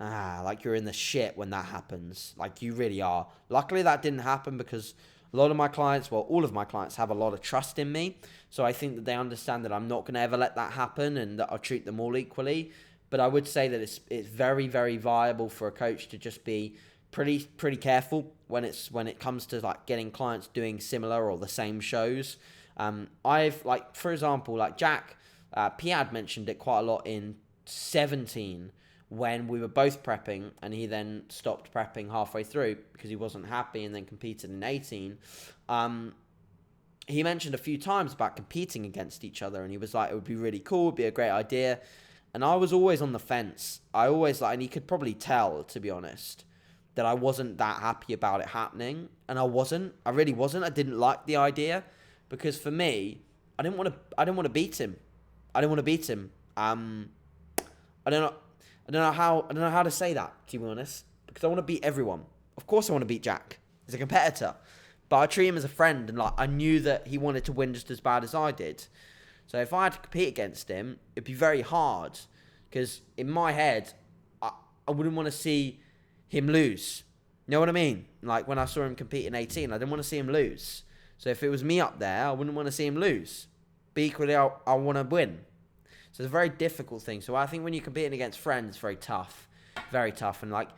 Like you're in the shit when that happens. Like you really are. Luckily that didn't happen because a lot of my clients, well, all of my clients have a lot of trust in me. So I think that they understand that I'm not going to ever let that happen and that I'll treat them all equally. But I would say that it's very, very viable for a coach to just be pretty careful when it comes to like getting clients doing similar or the same shows. I've like, for example, like Jack Piad mentioned it quite a lot in 17 when we were both prepping, and he then stopped prepping halfway through because he wasn't happy and then competed in 18. He mentioned a few times about competing against each other, and he was like, it would be really cool, it'd be a great idea. And I was always on the fence. And he could probably tell, to be honest, that I wasn't that happy about it happening. And I really wasn't. I didn't like the idea because for me, I didn't want to beat him. I don't know how to say that, to be honest, because I want to beat everyone. Of course I want to beat Jack. He's a competitor. But I treat him as a friend, and like I knew that he wanted to win just as bad as I did. So if I had to compete against him, it'd be very hard because in my head, I wouldn't want to see him lose. You know what I mean? Like when I saw him compete in 18, I didn't want to see him lose. So if it was me up there, I wouldn't want to see him lose. But equally, I want to win. So it's a very difficult thing. So I think when you're competing against friends, it's very tough. Very tough. And like,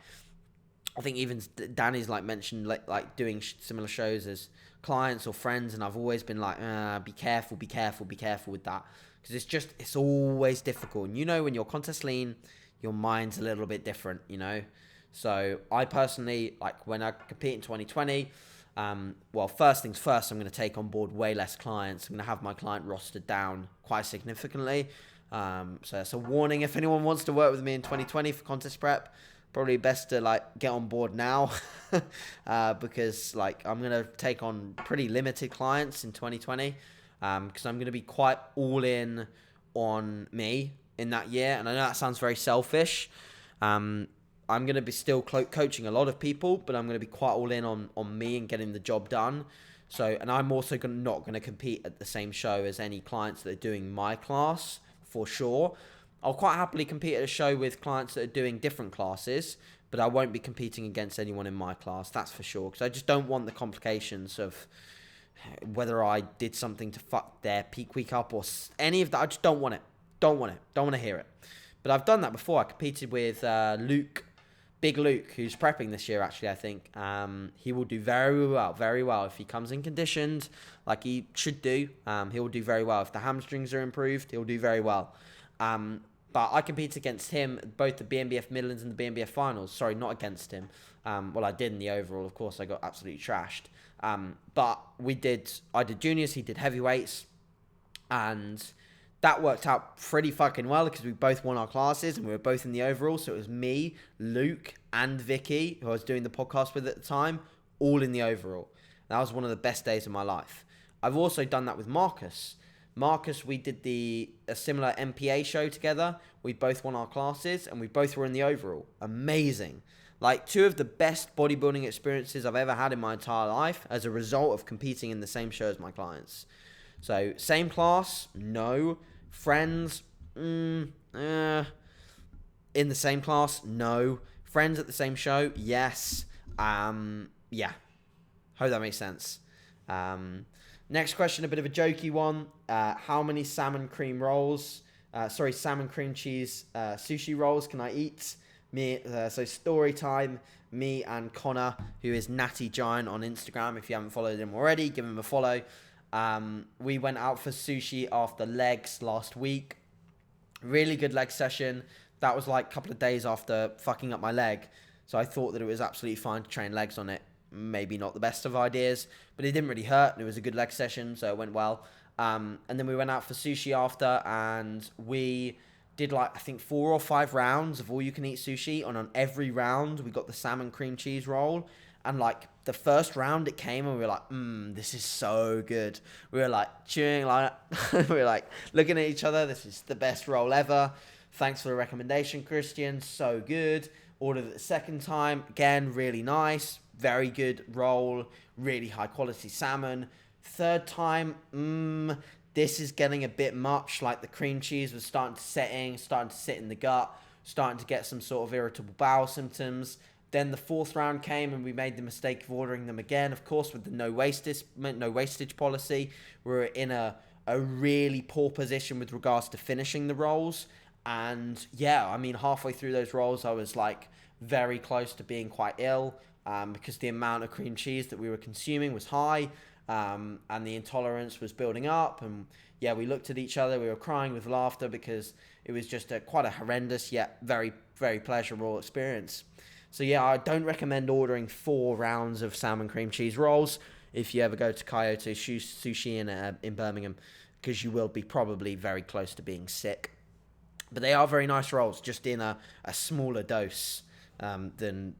I think even Danny's like mentioned like doing similar shows as clients or friends, and I've always been like, be careful with that, because it's always difficult. And you know, when you're contest lean, your mind's a little bit different, you know. So I personally, like when I compete in 2020, well, first things first, I'm going to take on board way less clients. I'm going to have my client rostered down quite significantly. So that's a warning. If anyone wants to work with me in 2020 for contest prep, probably best to like get on board now because like I'm going to take on pretty limited clients in 2020 because I'm going to be quite all in on me in that year. And I know that sounds very selfish. I'm going to be still coaching a lot of people, but I'm going to be quite all in on me and getting the job done. So, and I'm also not going to compete at the same show as any clients that are doing my class, for sure. I'll quite happily compete at a show with clients that are doing different classes, but I won't be competing against anyone in my class, that's for sure, because I just don't want the complications of whether I did something to fuck their peak week up or any of that. I just don't want it. Don't want to hear it. But I've done that before. I competed with Big Luke, who's prepping this year, actually, I think. He will do very well. If he comes in conditioned, like he should do, he will do very well. If the hamstrings are improved, he'll do very well. But I competed against him, both the BNBF Midlands and the BNBF Finals. Sorry, not against him. Well, I did in the overall, of course. I got absolutely trashed. But I did juniors, he did heavyweights. And that worked out pretty fucking well because we both won our classes and we were both in the overall. So it was me, Luke, and Vicky, who I was doing the podcast with at the time, all in the overall. That was one of the best days of my life. I've also done that with Marcus. We did a similar MPA show together. We both won our classes and we both were in the overall. Amazing. Like two of the best bodybuilding experiences I've ever had in my entire life as a result of competing in the same show as my clients. So same class, no. Friends, in the same class, no. Friends at the same show, yes. Yeah. Hope that makes sense. Next question, a bit of a jokey one. How many salmon cream cheese sushi rolls can I eat? So story time, me and Connor, who is Natty Giant on Instagram. If you haven't followed him already, give him a follow. We went out for sushi after legs last week. Really good leg session. That was like a couple of days after fucking up my leg. So I thought that it was absolutely fine to train legs on it. Maybe not the best of ideas, but it didn't really hurt. And it was a good leg session, so it went well. And then we went out for sushi after, and we did like, I think 4 or 5 rounds of all you can eat sushi. And on every round, we got the salmon cream cheese roll. And like the first round it came and we were like, this is so good. We were like chewing, like, we were like looking at each other. This is the best roll ever. Thanks for the recommendation, Christian. So good. Ordered it the second time. Again, really nice. Very good roll. Really high quality salmon. Third time, this is getting a bit much. Like the cream cheese was starting to sit in the gut, starting to get some sort of irritable bowel symptoms. Then the fourth round came and we made the mistake of ordering them again, of course, with the no wastage policy. We were in a really poor position with regards to finishing the rolls. And yeah, I mean, halfway through those rolls, I was like very close to being quite ill because the amount of cream cheese that we were consuming was high and the intolerance was building up. And yeah, we looked at each other. We were crying with laughter because it was just quite a horrendous yet very, very pleasurable experience. So yeah, I don't recommend ordering 4 rounds of salmon cream cheese rolls if you ever go to Kyoto Sushi in Birmingham, because you will be probably very close to being sick. But they are very nice rolls, just in a smaller dose than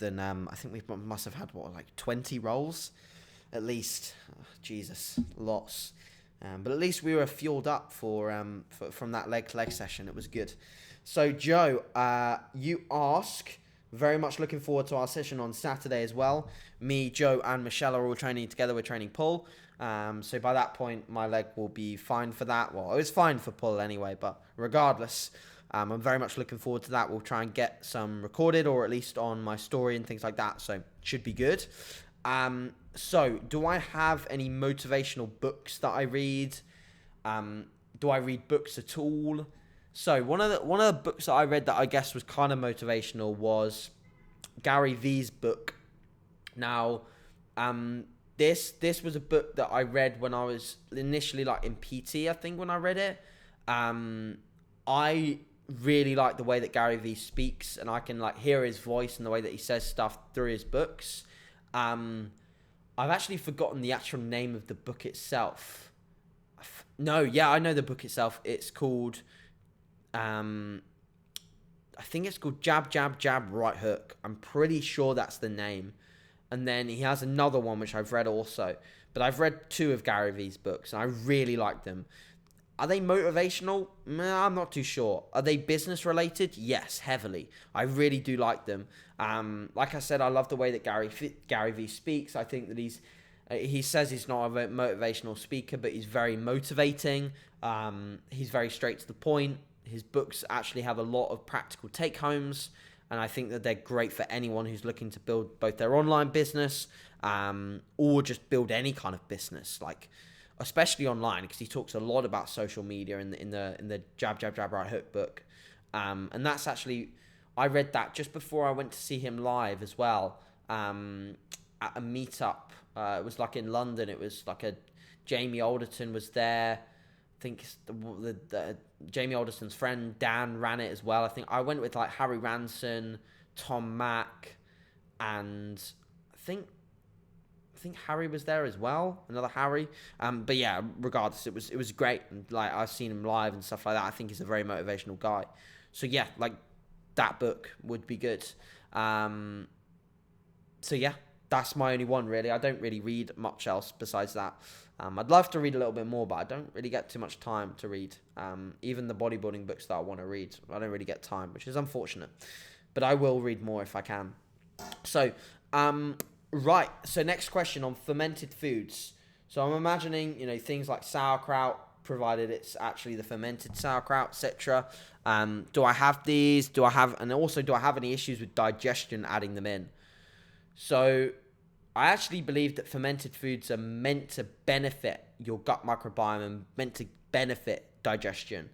I think we must have had, like 20 rolls at least. Oh, Jesus, lots. But at least we were fueled up from that leg session. It was good. So Joe, you ask... Very much looking forward to our session on Saturday as well. Me, Joe, and Michelle are all training together. We're training pull. So by that point, my leg will be fine for that. Well, it was fine for pull anyway, but regardless, I'm very much looking forward to that. We'll try and get some recorded, or at least on my story and things like that. So should be good. So do I have any motivational books that I read? Do I read books at all? So one of the books that I read that I guess was kind of motivational was Gary Vee's book. Now, this was a book that I read when I was initially like in PT, I think, when I read it. I really like the way that Gary Vee speaks, and I can like hear his voice and the way that he says stuff through his books. I've actually forgotten the actual name of the book itself. I know the book itself. It's called... I think it's called Jab, Jab, Jab, Right Hook. I'm pretty sure that's the name. And then he has another one which I've read also. But I've read 2 of Gary Vee's books, and I really like them. Are they motivational? I'm not too sure. Are they business related? Yes, heavily. I really do like them. Like I said, I love the way that Gary Vee speaks. I think that he says he's not a motivational speaker, but he's very motivating. He's very straight to the point. His books actually have a lot of practical take-homes, and I think that they're great for anyone who's looking to build both their online business or just build any kind of business, like especially online, because he talks a lot about social media in the Jab, Jab, Jab, Right Hook book. And that's actually, I read that just before I went to see him live as well at a meetup. It was like in London. It was like Jamie Alderton was there. I think the Jamie Alderson's friend Dan ran it as well. I think I went with like Harry Ranson, Tom Mack, and I think Harry was there as well. Another Harry. But yeah, regardless, it was great. And like I've seen him live and stuff like that. I think he's a very motivational guy. So yeah, like that book would be good. So yeah, that's my only one really. I don't really read much else besides that. I'd love to read a little bit more, but I don't really get too much time to read. Even the bodybuilding books that I want to read, I don't really get time, which is unfortunate. But I will read more if I can. So, right. So next question on fermented foods. So I'm imagining, things like sauerkraut, provided it's actually the fermented sauerkraut, etc. Do I have these? Do I have any issues with digestion adding them in? So I actually believe that fermented foods are meant to benefit your gut microbiome and meant to benefit digestion.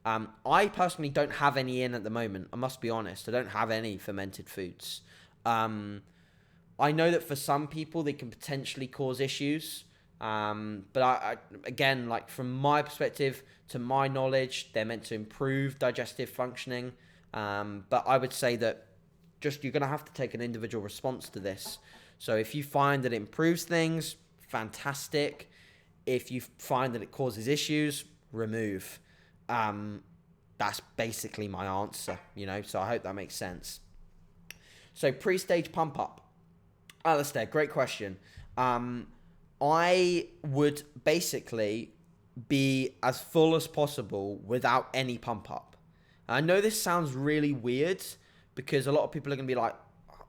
I personally don't have any in at the moment. I must be honest. I don't have any fermented foods. I know that for some people, they can potentially cause issues. But again, like from my perspective, to my knowledge, they're meant to improve digestive functioning. But I would say that you're going to have to take an individual response to this. So if you find that it improves things, fantastic. If you find that it causes issues, remove. That's basically my answer, so I hope that makes sense. So pre-stage pump up. Alistair, great question. I would basically be as full as possible without any pump up. I know this sounds really weird because a lot of people are going to be like,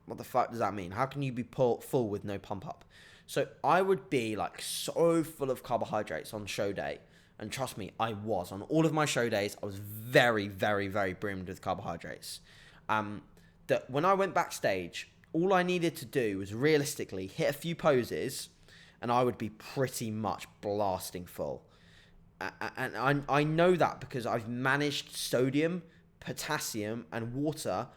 what the fuck does that mean? How can you be full with no pump up? So I would be like so full of carbohydrates on show day. And trust me, I was. On all of my show days, I was very, very, very brimmed with carbohydrates. That when I went backstage, all I needed to do was realistically hit a few poses and I would be pretty much blasting full. And I know that because I've managed sodium, potassium, and water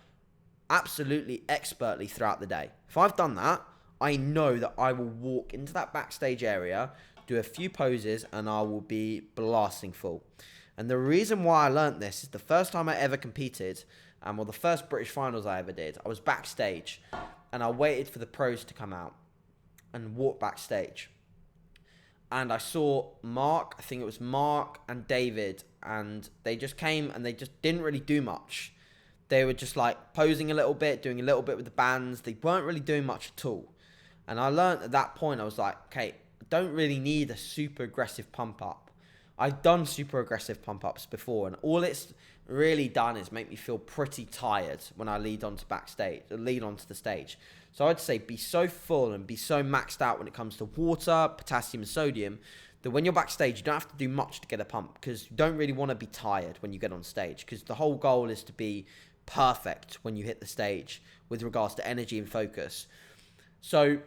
absolutely expertly throughout the day. If I've done that, I know that I will walk into that backstage area, do a few poses, and I will be blasting full. And the reason why I learnt this is the first time I ever competed, the first British finals I ever did, I was backstage and I waited for the pros to come out and walk backstage. And I saw Mark, I think it was Mark and David, and they just came and they just didn't really do much. They were just like posing a little bit, doing a little bit with the bands. They weren't really doing much at all. And I learned at that point, I was like, okay, I don't really need a super aggressive pump up. I've done super aggressive pump ups before, and all it's really done is make me feel pretty tired when I lead onto the stage. So I'd say be so full and be so maxed out when it comes to water, potassium, and sodium that when you're backstage, you don't have to do much to get a pump because you don't really want to be tired when you get on stage because the whole goal is to be perfect when you hit the stage with regards to energy and focus. So,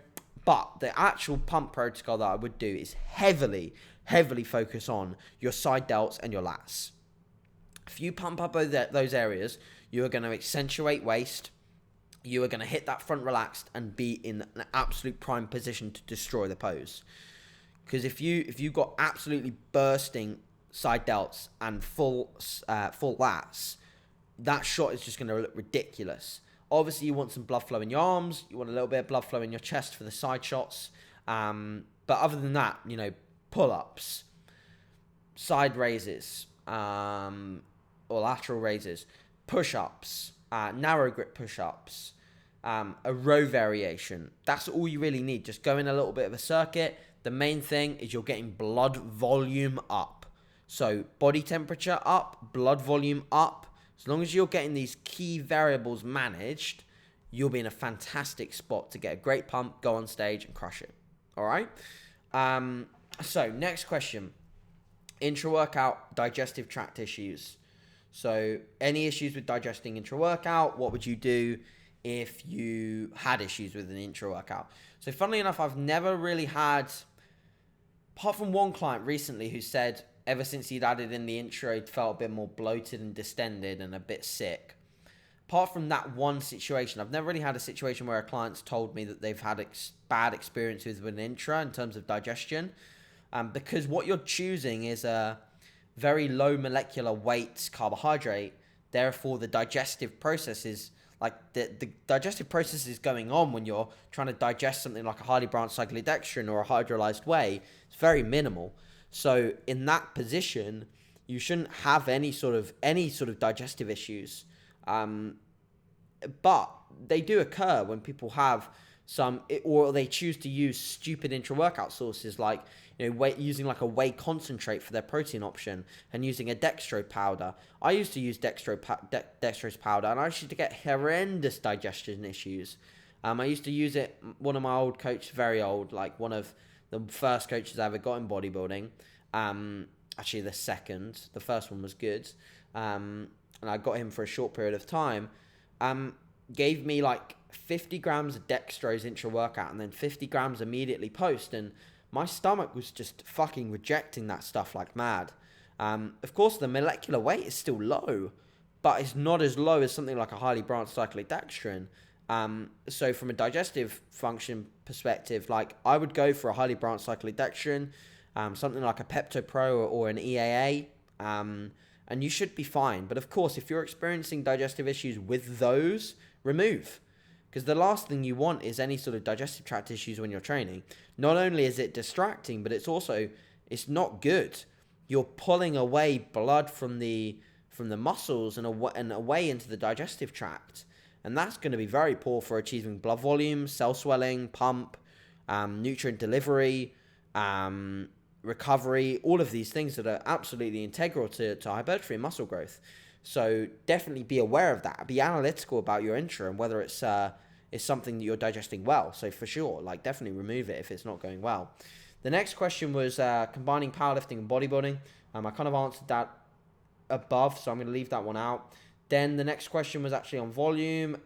but the actual pump protocol that I would do is heavily focus on your side delts and your lats. If you pump up those areas, you are going to accentuate waist. You are going to hit that front relaxed and be in an absolute prime position to destroy the pose. Because if you've got absolutely bursting side delts and full lats, that shot is just going to look ridiculous. Obviously, you want some blood flow in your arms. You want a little bit of blood flow in your chest for the side shots. But other than that, pull-ups, side raises, or lateral raises, push-ups, narrow grip push-ups, a row variation. That's all you really need. Just go in a little bit of a circuit. The main thing is you're getting blood volume up. So body temperature up, blood volume up. As long as you're getting these key variables managed, you'll be in a fantastic spot to get a great pump, go on stage and crush it. All right? So next question. Intra-workout digestive tract issues. So any issues with digesting intra-workout, what would you do if you had issues with an intra-workout? So funnily enough, I've never really had, apart from one client recently who said ever since he'd added in the intro, he'd felt a bit more bloated and distended and a bit sick. Apart from that one situation, I've never really had a situation where a client's told me that they've had bad experiences with an intra in terms of digestion. Because what you're choosing is a very low molecular weight carbohydrate. Therefore, the digestive process is the digestive process is going on when you're trying to digest something like a highly branched cyclodextrin or a hydrolyzed whey. It's very minimal. So in that position, you shouldn't have any sort of digestive issues. But they do occur when people have or they choose to use stupid intra-workout sources like, using like a whey concentrate for their protein option and using a dextro powder. I used to use dextrose powder and I used to get horrendous digestion issues. I used to use it, one of my old coaches, very old, like one of the first coaches I ever got in bodybuilding. Actually the second, the first one was good. And I got him for a short period of time. Gave me like 50 grams of dextrose intra-workout and then 50 grams immediately post, and my stomach was just fucking rejecting that stuff like mad. Of course, the molecular weight is still low, but it's not as low as something like a highly branched cyclodextrin. So from a digestive function perspective, like I would go for a highly branched cyclodextrin, something like a Pepto Pro or an EAA, and you should be fine. But of course, if you're experiencing digestive issues with those, remove. Because the last thing you want is any sort of digestive tract issues when you're training. Not only is it distracting, but it's not good. You're pulling away blood from the muscles and away into the digestive tract. And that's going to be very poor for achieving blood volume, cell swelling, pump, nutrient delivery, recovery, all of these things that are absolutely integral to hypertrophy and muscle growth. So definitely be aware of that. Be analytical about your intra and whether it's something that you're digesting well. So for sure, like definitely remove it if it's not going well. The next question was combining powerlifting and bodybuilding. I kind of answered that above, so I'm going to leave that one out. Then the next question was actually on volume.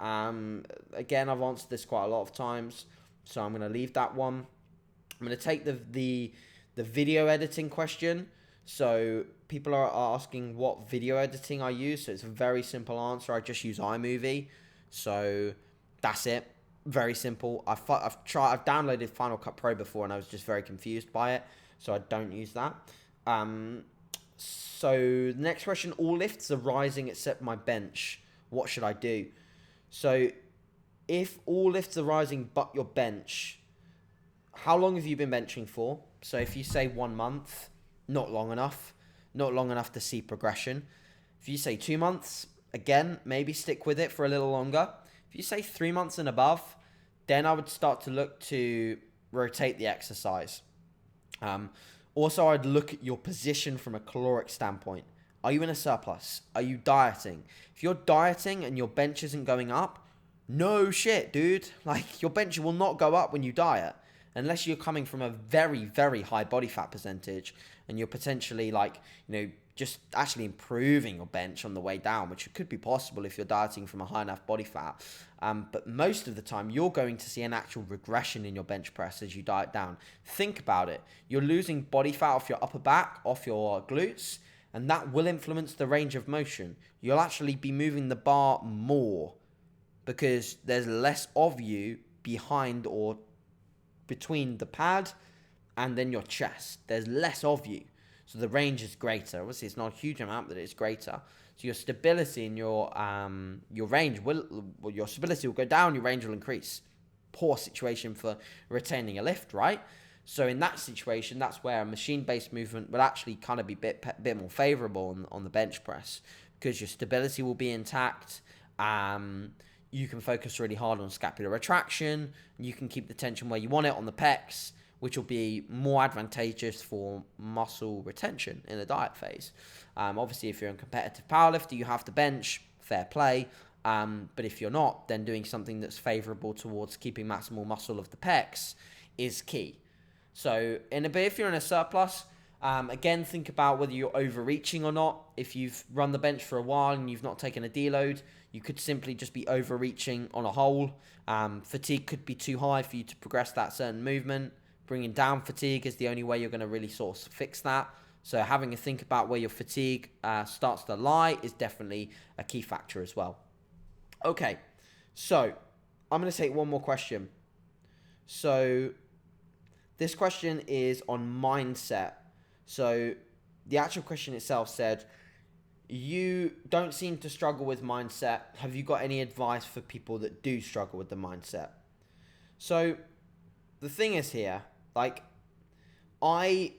Again, I've answered this quite a lot of times, so I'm going to leave that one. I'm going to take the video editing question. So people are asking what video editing I use. So it's a very simple answer. I just use iMovie. So that's it. Very simple. I've downloaded Final Cut Pro before and I was just very confused by it. So I don't use that. So the next question, all lifts are rising except my bench. What should I do? So if all lifts are rising but your bench, how long have you been benching for? So if you say 1 month, not long enough to see progression. If you say 2 months, again, maybe stick with it for a little longer. If you say 3 months and above, then I would start to look to rotate the exercise. Also, I'd look at your position from a caloric standpoint. Are you in a surplus? Are you dieting? If you're dieting and your bench isn't going up, no shit, dude. Like, your bench will not go up when you diet. Unless you're coming from a very, very high body fat percentage and you're potentially just actually improving your bench on the way down, which could be possible if you're dieting from a high enough body fat. But most of the time, you're going to see an actual regression in your bench press as you diet down. Think about it. You're losing body fat off your upper back, off your glutes, and that will influence the range of motion. You'll actually be moving the bar more because there's less of you behind or between the pad and then your chest. There's less of you. So the range is greater. Obviously, it's not a huge amount, but it's greater. So your stability and your range your stability will go down, your range will increase. Poor situation for retaining a lift, right? So in that situation, that's where a machine-based movement will actually kind of be a bit more favorable on the bench press because your stability will be intact. You can focus really hard on scapular retraction. You can keep the tension where you want it on the pecs, which will be more advantageous for muscle retention in the diet phase. Obviously, if you're in competitive powerlifting, you have to bench, fair play. But if you're not, then doing something that's favorable towards keeping maximal muscle of the pecs is key. So if you're in a surplus, again, think about whether you're overreaching or not. If you've run the bench for a while and you've not taken a deload, you could simply just be overreaching on a whole. Fatigue could be too high for you to progress that certain movement. Bringing down fatigue is the only way you're going to really sort of fix that. So having a think about where your fatigue starts to lie is definitely a key factor as well. Okay, so I'm going to take one more question. So this question is on mindset. So the actual question itself said, you don't seem to struggle with mindset. Have you got any advice for people that do struggle with the mindset? So the thing is here, like I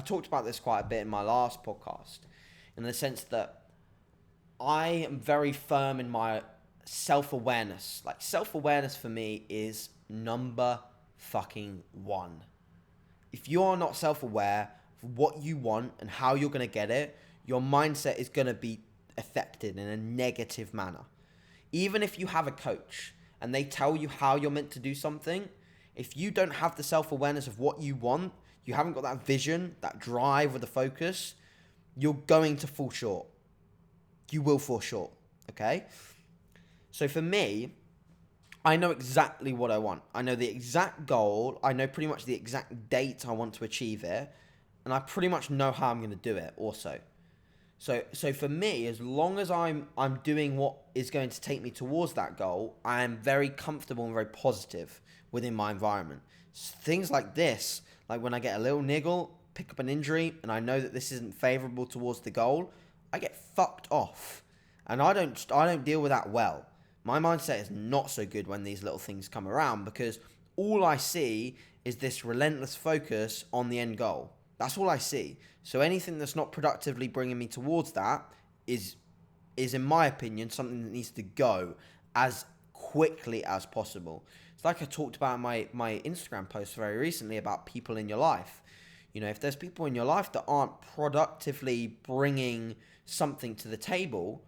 talked about this quite a bit in my last podcast, in the sense that I am very firm in my self-awareness. Like, self-awareness for me is number fucking one. If you are not self-aware of what you want and how you're going to get it, your mindset is going to be affected in a negative manner. Even if you have a coach and they tell you how you're meant to do something, if you don't have the self-awareness of what you want, you haven't got that vision, that drive or the focus, you're going to fall short. You will fall short, okay? So for me, I know exactly what I want. I know the exact goal. I know pretty much the exact date I want to achieve it. And I pretty much know how I'm going to do it also. So for me, as long as I'm doing what is going to take me towards that goal, I am very comfortable and very positive within my environment. Things like this, like when I get a little niggle, pick up an injury, and I know that this isn't favorable towards the goal, I get fucked off, and I don't deal with that well. My mindset is not so good when these little things come around, because all I see is this relentless focus on the end goal. That's all I see. So anything that's not productively bringing me towards that is in my opinion, something that needs to go as quickly as possible. It's like I talked about in my Instagram post very recently about people in your life. You know, if there's people in your life that aren't productively bringing something to the table,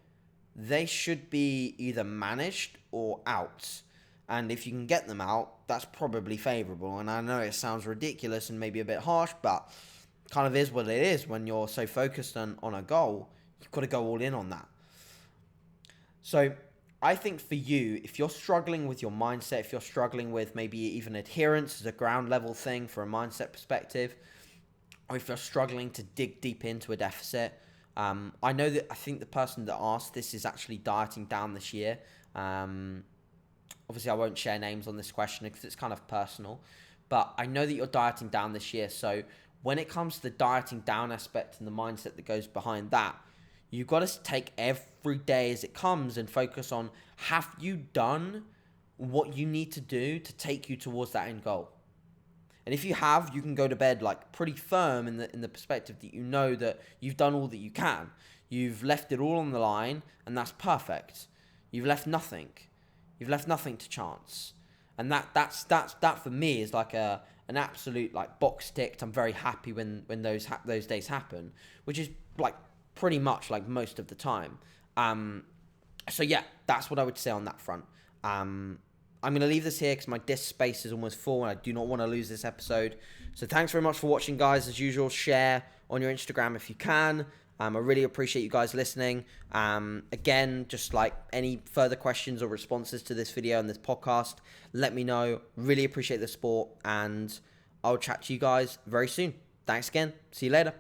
they should be either managed or out. And if you can get them out, that's probably favorable. And I know it sounds ridiculous and maybe a bit harsh, but kind of is what it is when you're so focused on a goal. You've got to go all in on that. So I think for you, if you're struggling with your mindset, if you're struggling with maybe even adherence as a ground level thing for a mindset perspective, or if you're struggling to dig deep into a deficit, I think the person that asked this is actually dieting down this year. Obviously, I won't share names on this question because it's kind of personal, but I know that you're dieting down this year. So when it comes to the dieting down aspect and the mindset that goes behind that, you've got to take every day as it comes and focus on, have you done what you need to do to take you towards that end goal? And if you have, you can go to bed like pretty firm in the perspective that you know that you've done all that you can. You've left it all on the line, and that's perfect. You've left nothing. You've left nothing to chance. And that for me is like an absolute like box ticked. I'm very happy when those days happen, which is like pretty much like most of the time. So yeah, that's what I would say on that front. I'm going to leave this here because my disk space is almost full and I do not want to lose this episode. So thanks very much for watching, guys. As usual, share on your Instagram if you can. I really appreciate you guys listening. Again, just like any further questions or responses to this video and this podcast, let me know. Really appreciate the support, and I'll chat to you guys very soon. Thanks again. See you later.